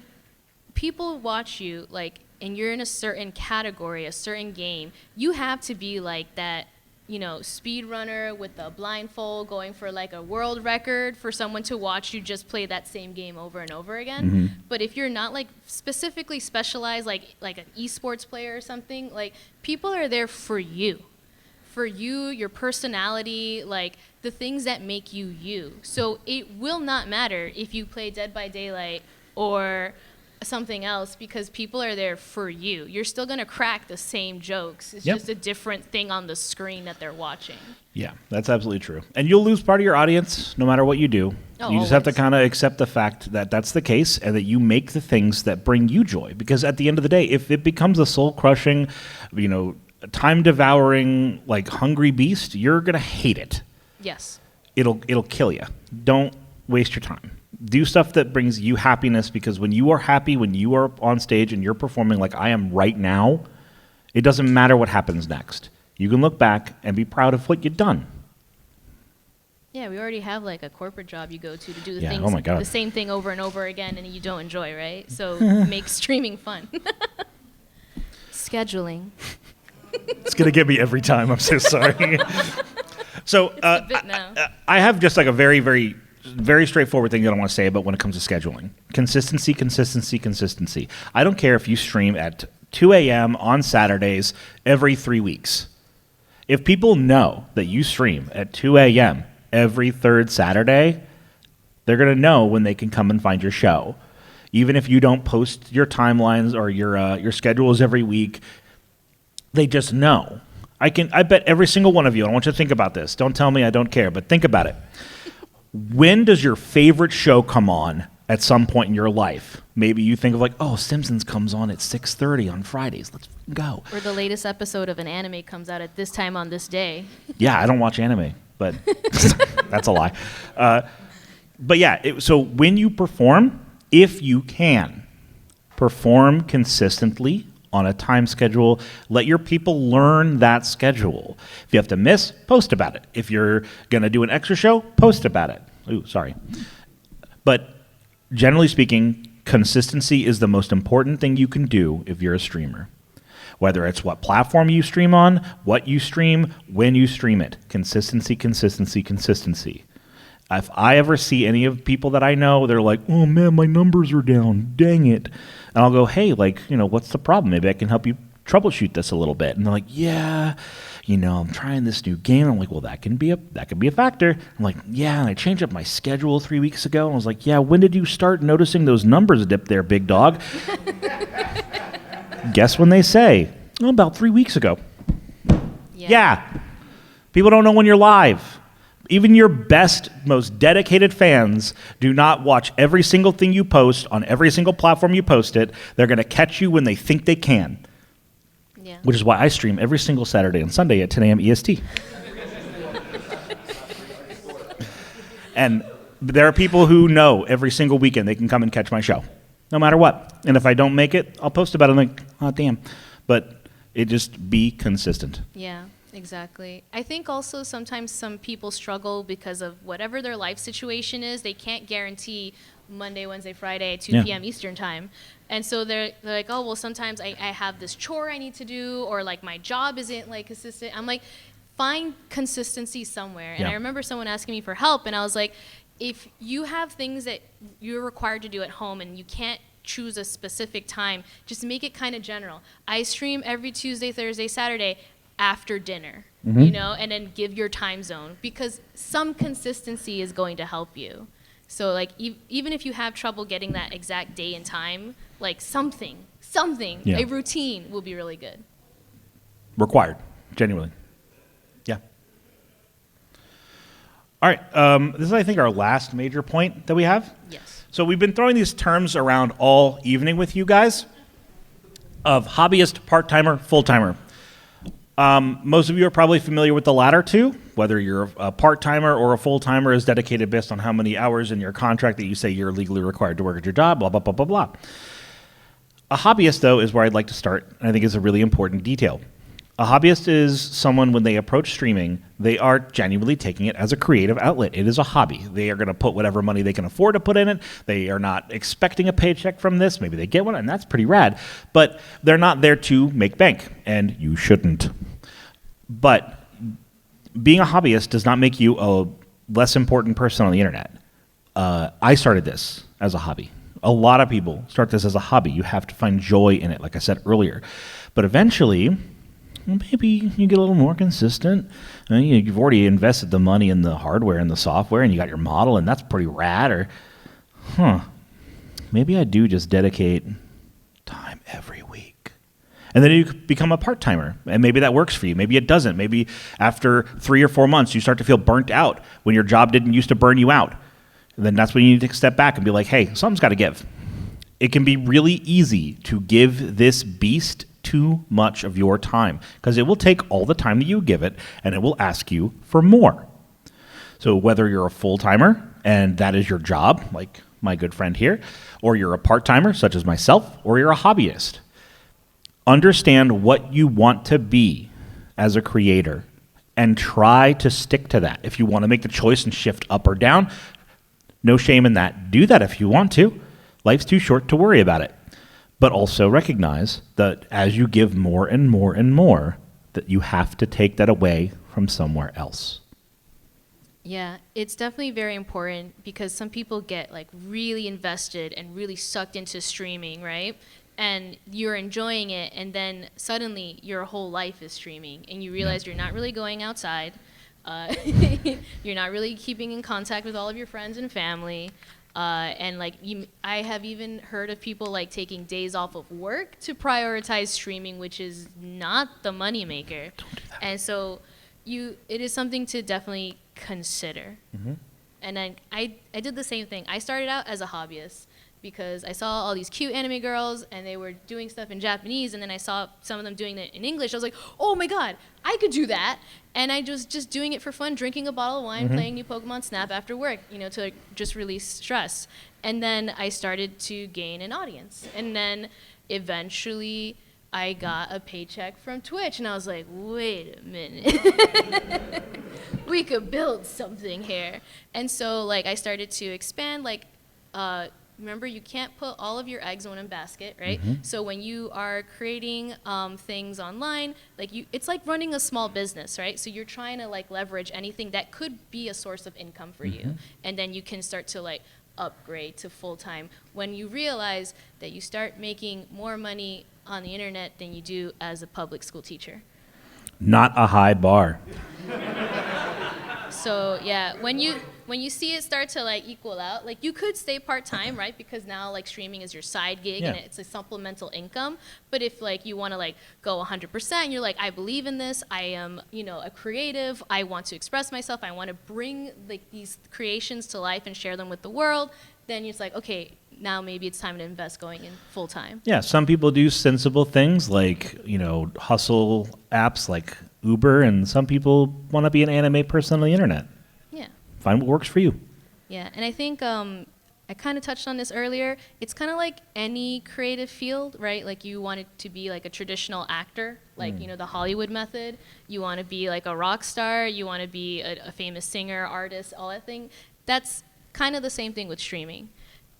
people watch you, like, and you're in a certain category, a certain game, you have to be like that, you know, speedrunner with a blindfold going for like a world record for someone to watch you just play that same game over and over again. Mm-hmm. But if you're not like specifically specialized, like an esports player or something, like, people are there for you. For you, your personality, like the things that make you you. So it will not matter if you play Dead by Daylight or something else, because people are there for you. You're still going to crack the same jokes. It's just a different thing on the screen that they're watching. Yeah, that's absolutely true. And you'll lose part of your audience no matter what you do. You just have to kind of accept the fact that that's the case and that you make the things that bring you joy. Because at the end of the day, if it becomes a soul-crushing, you know, time-devouring, like hungry beast, you're gonna hate it. Yes. It'll kill you. Don't waste your time. Do stuff that brings you happiness, because when you are happy, when you are on stage and you're performing like I am right now, it doesn't matter what happens next. You can look back and be proud of what you've done. Yeah, we already have like a corporate job you go to do the Yeah, things, oh my God. the same thing over and over again, and you don't enjoy, right? So make streaming fun. Scheduling. It's going to get me every time. I'm so sorry. So a bit now. I have just like a very, very, very straightforward thing that I want to say about when it comes to scheduling. Consistency, consistency, consistency. I don't care if you stream at 2 a.m. on Saturdays every 3 weeks. If people know that you stream at 2 a.m. every third Saturday, they're going to know when they can come and find your show. Even if you don't post your timelines or your schedules every week, they just know. I bet every single one of you, I want you to think about this. Don't tell me I don't care, but think about it. When does your favorite show come on at some point in your life? Maybe you think of like, oh, Simpsons comes on at 6:30 on Fridays. Let's go. Or the latest episode of an anime comes out at this time on this day. Yeah, I don't watch anime, but that's a lie. But yeah, so when you perform, if you can, perform consistently on a time schedule. Let your people learn that schedule. If you have to miss, post about it. If you're going to do an extra show, post about it. Ooh, sorry. But generally speaking, consistency is the most important thing you can do if you're a streamer. Whether it's what platform you stream on, what you stream, when you stream it. Consistency, consistency, consistency. If I ever see any of people that I know, they're like, oh man, my numbers are down, dang it. And I'll go, hey, what's the problem? Maybe I can help you troubleshoot this a little bit. And they're like, yeah, I'm trying this new game. I'm like, well, that can be a factor. I'm like, yeah, and I changed up my schedule 3 weeks ago. And I was like, yeah, when did you start noticing those numbers dip there, big dog? Guess when they say? Oh, about 3 weeks ago. Yeah. People don't know when you're live. Even your best, most dedicated fans do not watch every single thing you post on every single platform you post it. They're going to catch you when they think they can. Yeah. Which is why I stream every single Saturday and Sunday at 10 a.m. EST. And there are people who know every single weekend they can come and catch my show, no matter what. And if I don't make it, I'll post about it. I'm like, oh, damn. But just be consistent. Yeah. Exactly. I think also sometimes some people struggle because of whatever their life situation is. They can't guarantee Monday, Wednesday, Friday, 2 p.m. Eastern time. And so they're like, oh, well, sometimes I have this chore I need to do, or like my job isn't like consistent. I'm like, find consistency somewhere. And I remember someone asking me for help, and I was like, if you have things that you're required to do at home and you can't choose a specific time, just make it kind of general. I stream every Tuesday, Thursday, Saturday after dinner, and then give your time zone, because some consistency is going to help you. So like even if you have trouble getting that exact day and time, like something, a routine will be really good. Required, genuinely. Yeah. All right, this is, I think, our last major point that we have. Yes. So we've been throwing these terms around all evening with you guys of hobbyist, part-timer, full-timer. Most of you are probably familiar with the latter two, whether you're a part-timer or a full-timer is dedicated based on how many hours in your contract that you say you're legally required to work at your job, blah, blah, blah, blah, blah. A hobbyist, though, is where I'd like to start, and I think it's a really important detail. A hobbyist is someone, when they approach streaming, they are genuinely taking it as a creative outlet. It is a hobby. They are going to put whatever money they can afford to put in it. They are not expecting a paycheck from this. Maybe they get one, and that's pretty rad. But they're not there to make bank, and you shouldn't. But being a hobbyist does not make you a less important person on the internet. I started this as a hobby. A lot of people start this as a hobby. You have to find joy in it, like I said earlier. But eventually, maybe you get a little more consistent. You've already invested the money in the hardware and the software, and you got your model, and that's pretty rad. Or, maybe I do just dedicate time every week. And then you become a part-timer, and maybe that works for you. Maybe it doesn't. Maybe after 3 or 4 months, you start to feel burnt out when your job didn't used to burn you out. And then that's when you need to step back and be like, hey, something's got to give. It can be really easy to give this beast too much of your time because it will take all the time that you give it and it will ask you for more. So whether you're a full-timer and that is your job, like my good friend here, or you're a part-timer, such as myself, or you're a hobbyist, understand what you want to be as a creator and try to stick to that. If you want to make the choice and shift up or down, no shame in that. Do that if you want to. Life's too short to worry about it. But also recognize that as you give more and more and more, that you have to take that away from somewhere else. Yeah, it's definitely very important because some people get like really invested and really sucked into streaming, right? And you're enjoying it, and then suddenly your whole life is streaming, and you realize you're not really going outside. You're not really keeping in contact with all of your friends and family. And like I have even heard of people like taking days off of work to prioritize streaming, which is not the moneymaker. Don't do that. And so it is something to definitely consider. Mm-hmm. And then I did the same thing. I started out as a hobbyist because I saw all these cute anime girls and they were doing stuff in Japanese, and then I saw some of them doing it in English. I was like, oh my God, I could do that. And I was just doing it for fun, drinking a bottle of wine, playing new Pokemon Snap after work, to just release stress. And then I started to gain an audience. And then eventually I got a paycheck from Twitch, and I was like, wait a minute. We could build something here. And so like I started to expand, like, remember, you can't put all of your eggs in one basket, right? So when you are creating things online, like it's like running a small business, right? So you're trying to like leverage anything that could be a source of income for you, and then you can start to like upgrade to full time when you realize that you start making more money on the internet than you do as a public school teacher. Not a high bar. So yeah, when you see it start to like equal out, like you could stay part-time, right? Because now like streaming is your side gig and it's a supplemental income. But if like you want to like go 100%, you're like, I believe in this. I am, a creative. I want to express myself. I want to bring like these creations to life and share them with the world. Then it's like, okay, now maybe it's time to invest going in full-time. Yeah, some people do sensible things like, hustle apps like Uber, and some people want to be an anime person on the internet. Yeah. Find what works for you. Yeah, and I think I kind of touched on this earlier. It's kind of like any creative field, right? Like you want it to be like a traditional actor, like, the Hollywood method. You want to be like a rock star. You want to be a famous singer, artist, all that thing. That's kind of the same thing with streaming.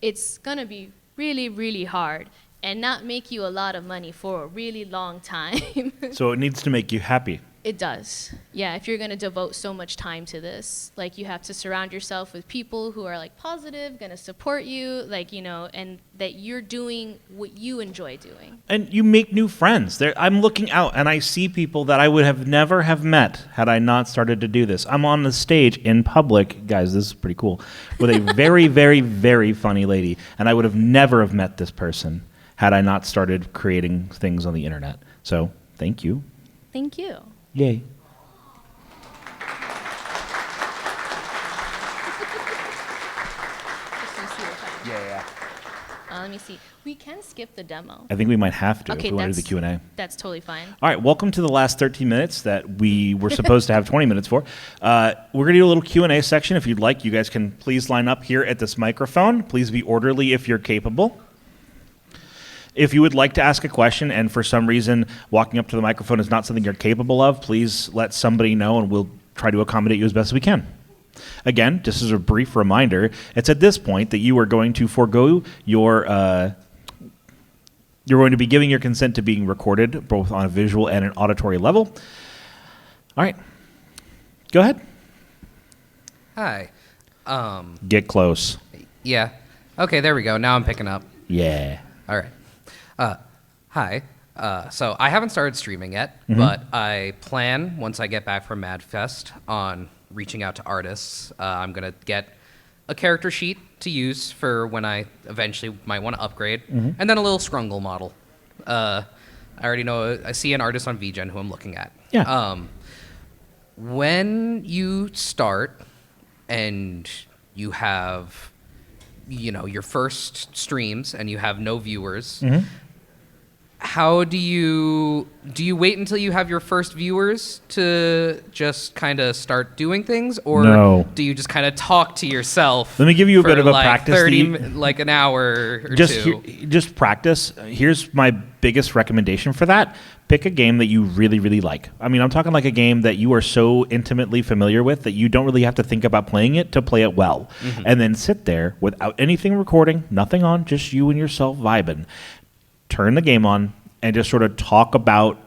It's going to be really, really hard and not make you a lot of money for a really long time. So it needs to make you happy. It does. Yeah, if you're going to devote so much time to this, like you have to surround yourself with people who are like positive, going to support you, like, and that you're doing what you enjoy doing. And you make new friends. I'm looking out and I see people that I would have never have met had I not started to do this. I'm on the stage in public, guys, this is pretty cool, with a very, very, very funny lady. And I would have never have met this person had I not started creating things on the internet. So thank you. Thank you. Yay. Yeah. Let me see. We can skip the demo. I think we might have to Okay, if we want to do the Q&A. That's totally fine. All right, welcome to the last 13 minutes that we were supposed to have 20 minutes for. We're going to do a little Q&A section. If you'd like, you guys can please line up here at this microphone. Please be orderly if you're capable. If you would like to ask a question and for some reason walking up to the microphone is not something you're capable of, please let somebody know and we'll try to accommodate you as best as we can. Again, just as a brief reminder, it's at this point that you are going to forego you're going to be giving your consent to being recorded, both on a visual and an auditory level. All right. Go ahead. Hi. Get close. Yeah. Okay, there we go. Now I'm picking up. Yeah. All right. Hi. So I haven't started streaming yet, but I plan, once I get back from MAGFest, on reaching out to artists. I'm going to get a character sheet to use for when I eventually might want to upgrade, and then a little Scrungle model. I already know, I see an artist on VGen who I'm looking at. Yeah. When you start and you have, your first streams and you have no viewers, how do you wait until you have your first viewers to just kind of start doing things, or No. do you just kind of talk to yourself? Let me give you a for bit of a like practice. 30 like an hour or two. Just practice. Here's my biggest recommendation for that. Pick a game that you really, really like. I mean, I'm talking like a game that you are so intimately familiar with that you don't really have to think about playing it to play it well. And then sit there without anything recording, nothing on, just you and yourself vibing. Turn the game on and just sort of talk about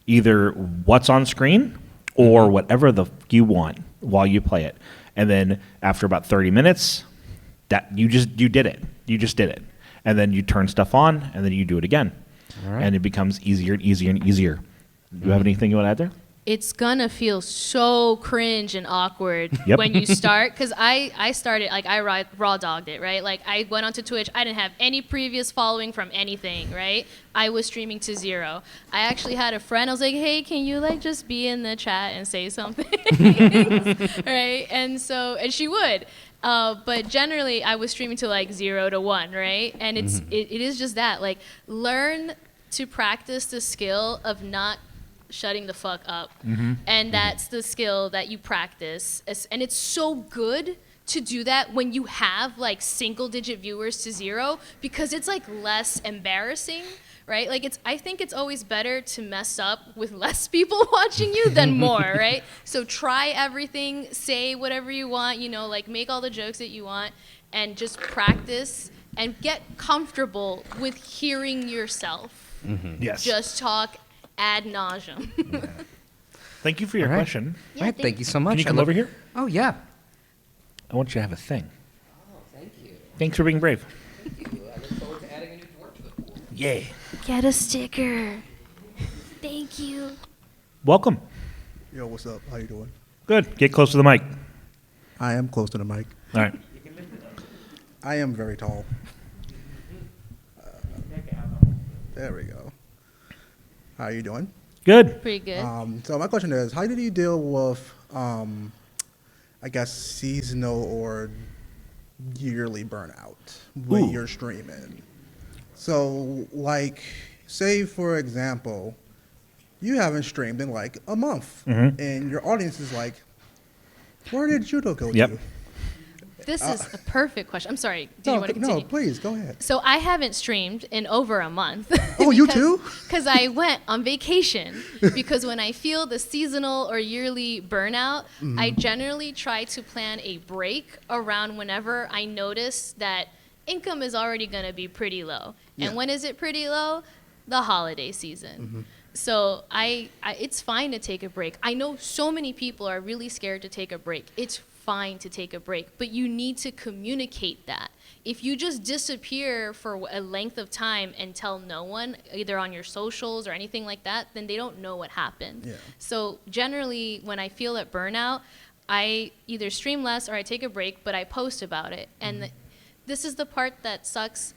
either what's on screen or whatever the you want while you play it. And then after about 30 minutes, that you did it. You just did it. And then you turn stuff on and then you do it again. And it becomes easier and easier and easier. Do you have anything you want to add there? It's gonna feel so cringe and awkward Yep. when you start, because I started, like, I raw dogged it, right? Like, I went onto Twitch, I didn't have any previous following from anything, right? I was streaming to 0. I actually had a friend, I was like, hey, can you like just be in the chat and say something? Right? And she would. But generally, I was streaming to like 0 to 1, right? And it is just that, like, learn to practice the skill of not shutting the fuck up. And that's the skill that you practice. And it's so good to do that when you have like single digit viewers to 0, because it's like less embarrassing, right? Like, I think it's always better to mess up with less people watching you than more, right? So try everything, say whatever you want, like make all the jokes that you want, and just practice and get comfortable with hearing yourself. Yes. Just talk ad nauseum. Thank you for your All right. question. All right, thank you so much. Can you come I over here? Oh, yeah. I want you to have a thing. Oh, thank you. Thanks for being brave. Thank you. I look forward to adding a new dwarf to the pool. Yay. Get a sticker. Thank you. Welcome. Yo, what's up? How you doing? Good. Get close to the mic. I am close to the mic. All right. I am very tall. There we go. How you doing? Good. Pretty good. So my question is, how did you deal with, I guess, seasonal or yearly burnout when Ooh. you're streaming? So, like, say for example, you haven't streamed in like a month, and your audience is like, "Where did judo go Yep. to?" This is a perfect question. I'm sorry. Do you No, want to continue? no, please go ahead. So I haven't streamed in over a month. Oh, you too? Because I went on vacation. Because when I feel the seasonal or yearly burnout, I generally try to plan a break around whenever I notice that income is already going to be pretty low. Yeah. And when is it pretty low? The holiday season. So it's fine to take a break. I know so many people are really scared to take a break. It's fine to take a break, but you need to communicate that. If you just disappear for a length of time and tell no one, either on your socials or anything like that, then they don't know what happened. Yeah. So generally, when I feel that burnout, I either stream less or I take a break, but I post about it. And this is the part that sucks.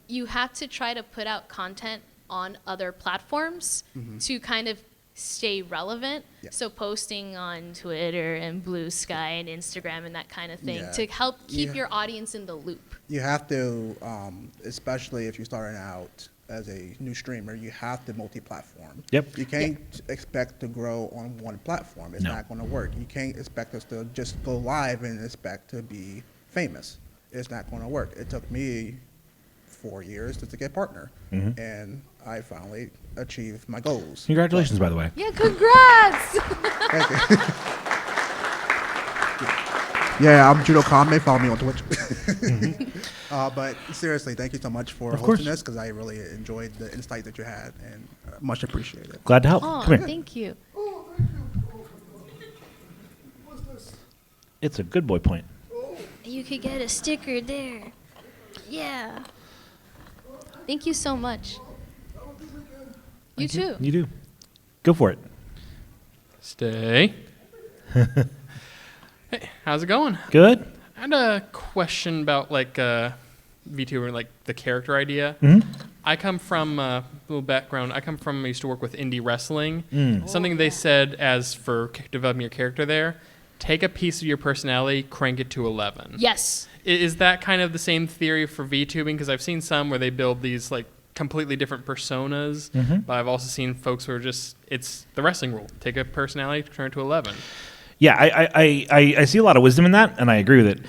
You have to try to put out content on other platforms to kind of stay relevant. Yeah. So posting on Twitter and Blue Sky and Instagram and that kind of thing Yeah. to help keep Yeah. your audience in the loop. You have to, especially if you're starting out as a new streamer, you have to multi-platform. Yep. You can't expect to grow on one platform. It's No. not going to work. You can't expect us to just go live and expect to be famous. It's not going to work. It took me 4 years just to get partner, and I finally achieved my goals. Congratulations, by the way. Yeah, congrats! Thank you. Yeah, I'm Judo Kame. Follow me on Twitch. But seriously, thank you so much for Of course. hosting this, because I really enjoyed the insight that you had, and much appreciated. Glad to help. Oh, Come here. thank you. It's a good boy point. You could get a sticker there. Yeah. Thank you so much. You too. You do. Go for it. Stay. Hey, how's it going? Good. I had a question about like VTuber, like the character idea. I come from a little background. I used to work with indie wrestling. Something they said as for developing your character there, take a piece of your personality, crank it to 11. Yes. Is that kind of the same theory for VTubing? Because I've seen some where they build these like completely different personas. Mm-hmm. But I've also seen folks who are just, it's the wrestling rule. Take a personality, turn it to 11. Yeah, I see a lot of wisdom in that, and I agree with it.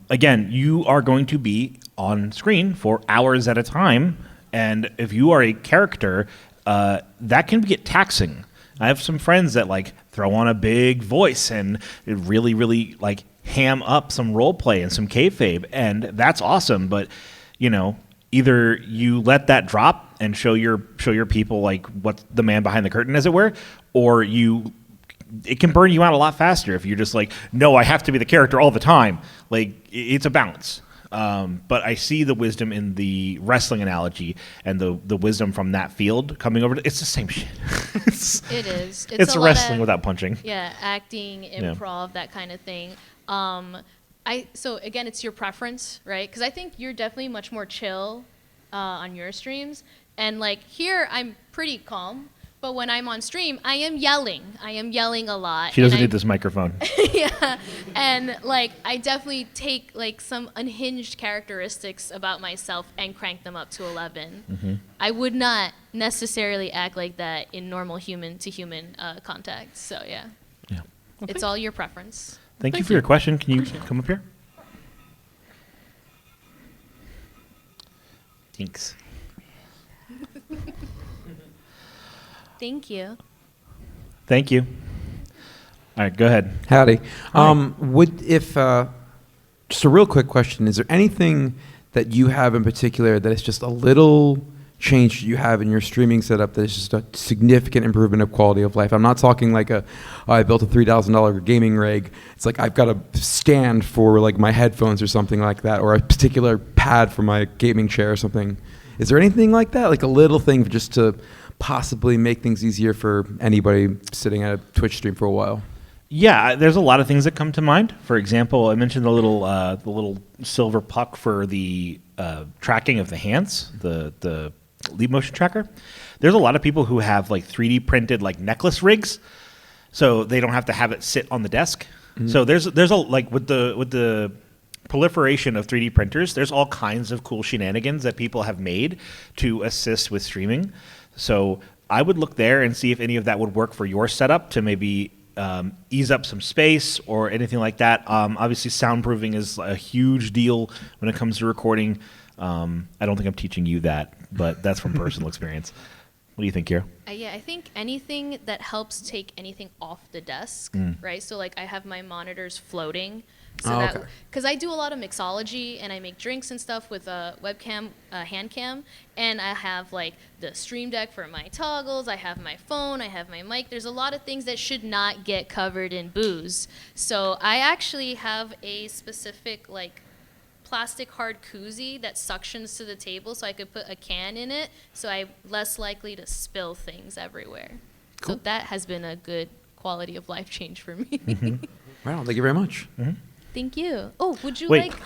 Again, you are going to be on screen for hours at a time, and if you are a character, that can get taxing. I have some friends that like throw on a big voice and really, really like ham up some role play and some kayfabe, and that's awesome. But you know, either you let that drop and show your people like what's the man behind the curtain, as it were, or it can burn you out a lot faster if you're just like, no, I have to be the character all the time. Like, it's a balance. But I see the wisdom in the wrestling analogy and the wisdom from that field coming over. It's the same shit. It is. It's a lot wrestling of, without punching. Yeah, acting, improv, that kind of thing. So again, it's your preference, right? Because I think you're definitely much more chill on your streams, and like here, I'm pretty calm. But when I'm on stream, I am yelling. I am yelling a lot. She doesn't need this microphone. Yeah, and like I definitely take like some unhinged characteristics about myself and crank them up to 11. Mm-hmm. I would not necessarily act like that in normal human to human contact. So yeah, Yeah. it's all your preference. Thank you for your question. Can you come up here? Thanks. Thank you. Thank you. All right, go ahead. Howdy. Just a real quick question, is there anything that you have in particular that is just a little change you have in your streaming setup that is just a significant improvement of quality of life? I'm not talking like I built a $3,000 gaming rig. It's like I've got a stand for like my headphones or something like that, or a particular pad for my gaming chair or something. Is there anything like that? Like a little thing just to possibly make things easier for anybody sitting at a Twitch stream for a while? Yeah, there's a lot of things that come to mind. For example, I mentioned the little silver puck for the tracking of the hands, the lead motion tracker. There's a lot of people who have like 3D printed like necklace rigs, so they don't have to have it sit on the desk. Mm-hmm. So there's a like with the proliferation of 3D printers, there's all kinds of cool shenanigans that people have made to assist with streaming. So I would look there and see if any of that would work for your setup to maybe ease up some space or anything like that. Obviously, soundproofing is a huge deal when it comes to recording. I don't think I'm teaching you that, but that's from personal experience. What do you think, Kira? Yeah, I think anything that helps take anything off the desk, right? So like I have my monitors floating. So because I do a lot of mixology and I make drinks and stuff with a webcam, hand cam, and I have like the stream deck for my toggles, I have my phone, I have my mic. There's a lot of things that should not get covered in booze. So I actually have a specific like plastic hard koozie that suctions to the table so I could put a can in it so I'm less likely to spill things everywhere. Cool. So that has been a good quality of life change for me. Mm-hmm. Right on, thank you very much. Mm-hmm. Thank you. Oh, would you Wait. like...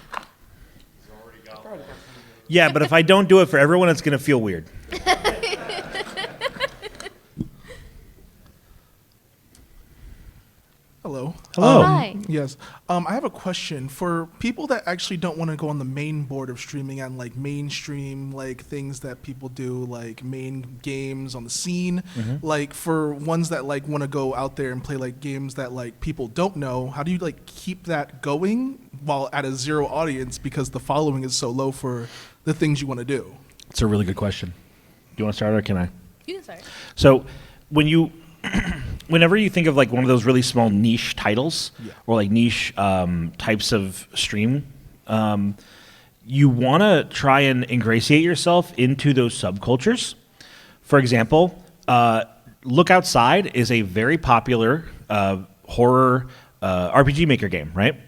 Yeah, but if I don't do it for everyone, it's going to feel weird. Hello. Hello. Hi. Yes. I have a question for people that actually don't want to go on the main board of streaming and like mainstream like things that people do like main games on the scene. Mm-hmm. Like for ones that like want to go out there and play like games that like people don't know, how do you like keep that going while at a zero audience because the following is so low for the things you want to do? It's a really good question. Do you want to start or can I? You can start. So whenever you think of like one of those really small niche titles or like niche types of stream, you want to try and ingratiate yourself into those subcultures. For example, Look Outside is a very popular horror RPG Maker game, right?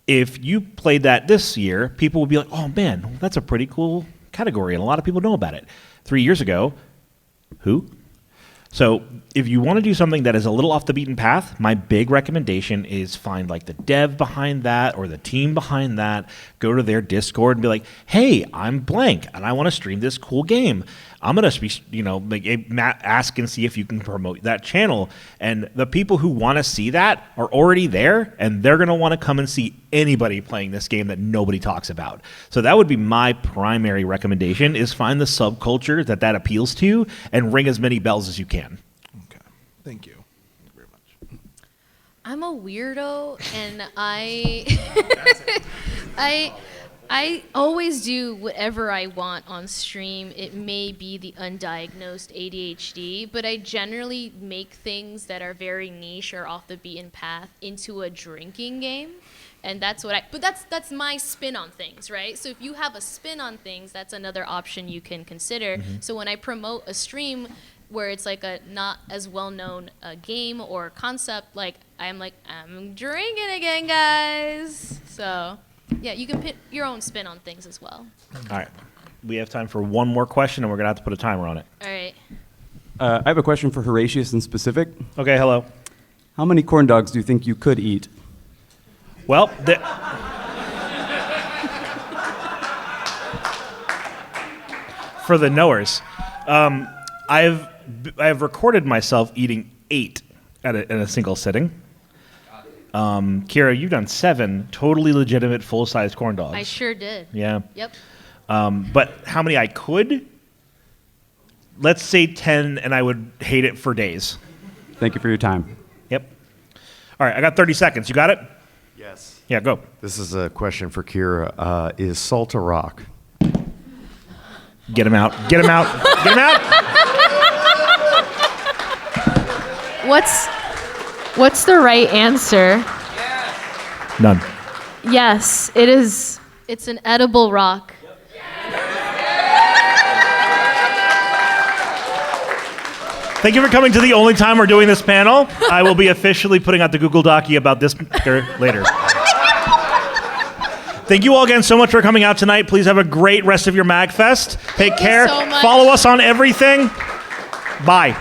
If you played that this year, people would be like, oh man, that's a pretty cool category and a lot of people know about it. 3 years ago, who? So if you want to do something that is a little off the beaten path, my big recommendation is find like the dev behind that or the team behind that, go to their Discord and be like, hey, I'm blank and I want to stream this cool game. I'm gonna be, like, hey, Matt, ask and see if you can promote that channel. And the people who want to see that are already there, and they're gonna want to come and see anybody playing this game that nobody talks about. So that would be my primary recommendation: is find the subculture that appeals to, and ring as many bells as you can. Okay. Thank you. Thank you very much. I'm a weirdo, and I always do whatever I want on stream. It may be the undiagnosed ADHD, but I generally make things that are very niche or off the beaten path into a drinking game. And that's that's my spin on things, right? So if you have a spin on things, that's another option you can consider. So when I promote a stream where it's like a not as well-known game or concept, I'm drinking again, guys. So yeah, you can put your own spin on things as well. All right, we have time for one more question, and we're gonna have to put a timer on it. All right. I have a question for Horatius in specific. Okay, hello. How many corn dogs do you think you could eat? Well, for the knowers, I've recorded myself eating 8 in a single sitting. Kira, you've done 7 totally legitimate full-size corn dogs. I sure did. Yeah. Yep. But how many I could? Let's say 10, and I would hate it for days. Thank you for your time. Yep. All right, I got 30 seconds. You got it? Yes. Yeah, go. This is a question for Kira. Is salt a rock? Get him out. Get him out. Get him out. What's the right answer? None. Yes, it is. It's an edible rock. Thank you for coming to the only time we're doing this panel. I will be officially putting out the Google Docie about this later. Thank you all again so much for coming out tonight. Please have a great rest of your MAGFest. Take care. so much. Follow us on everything. Bye.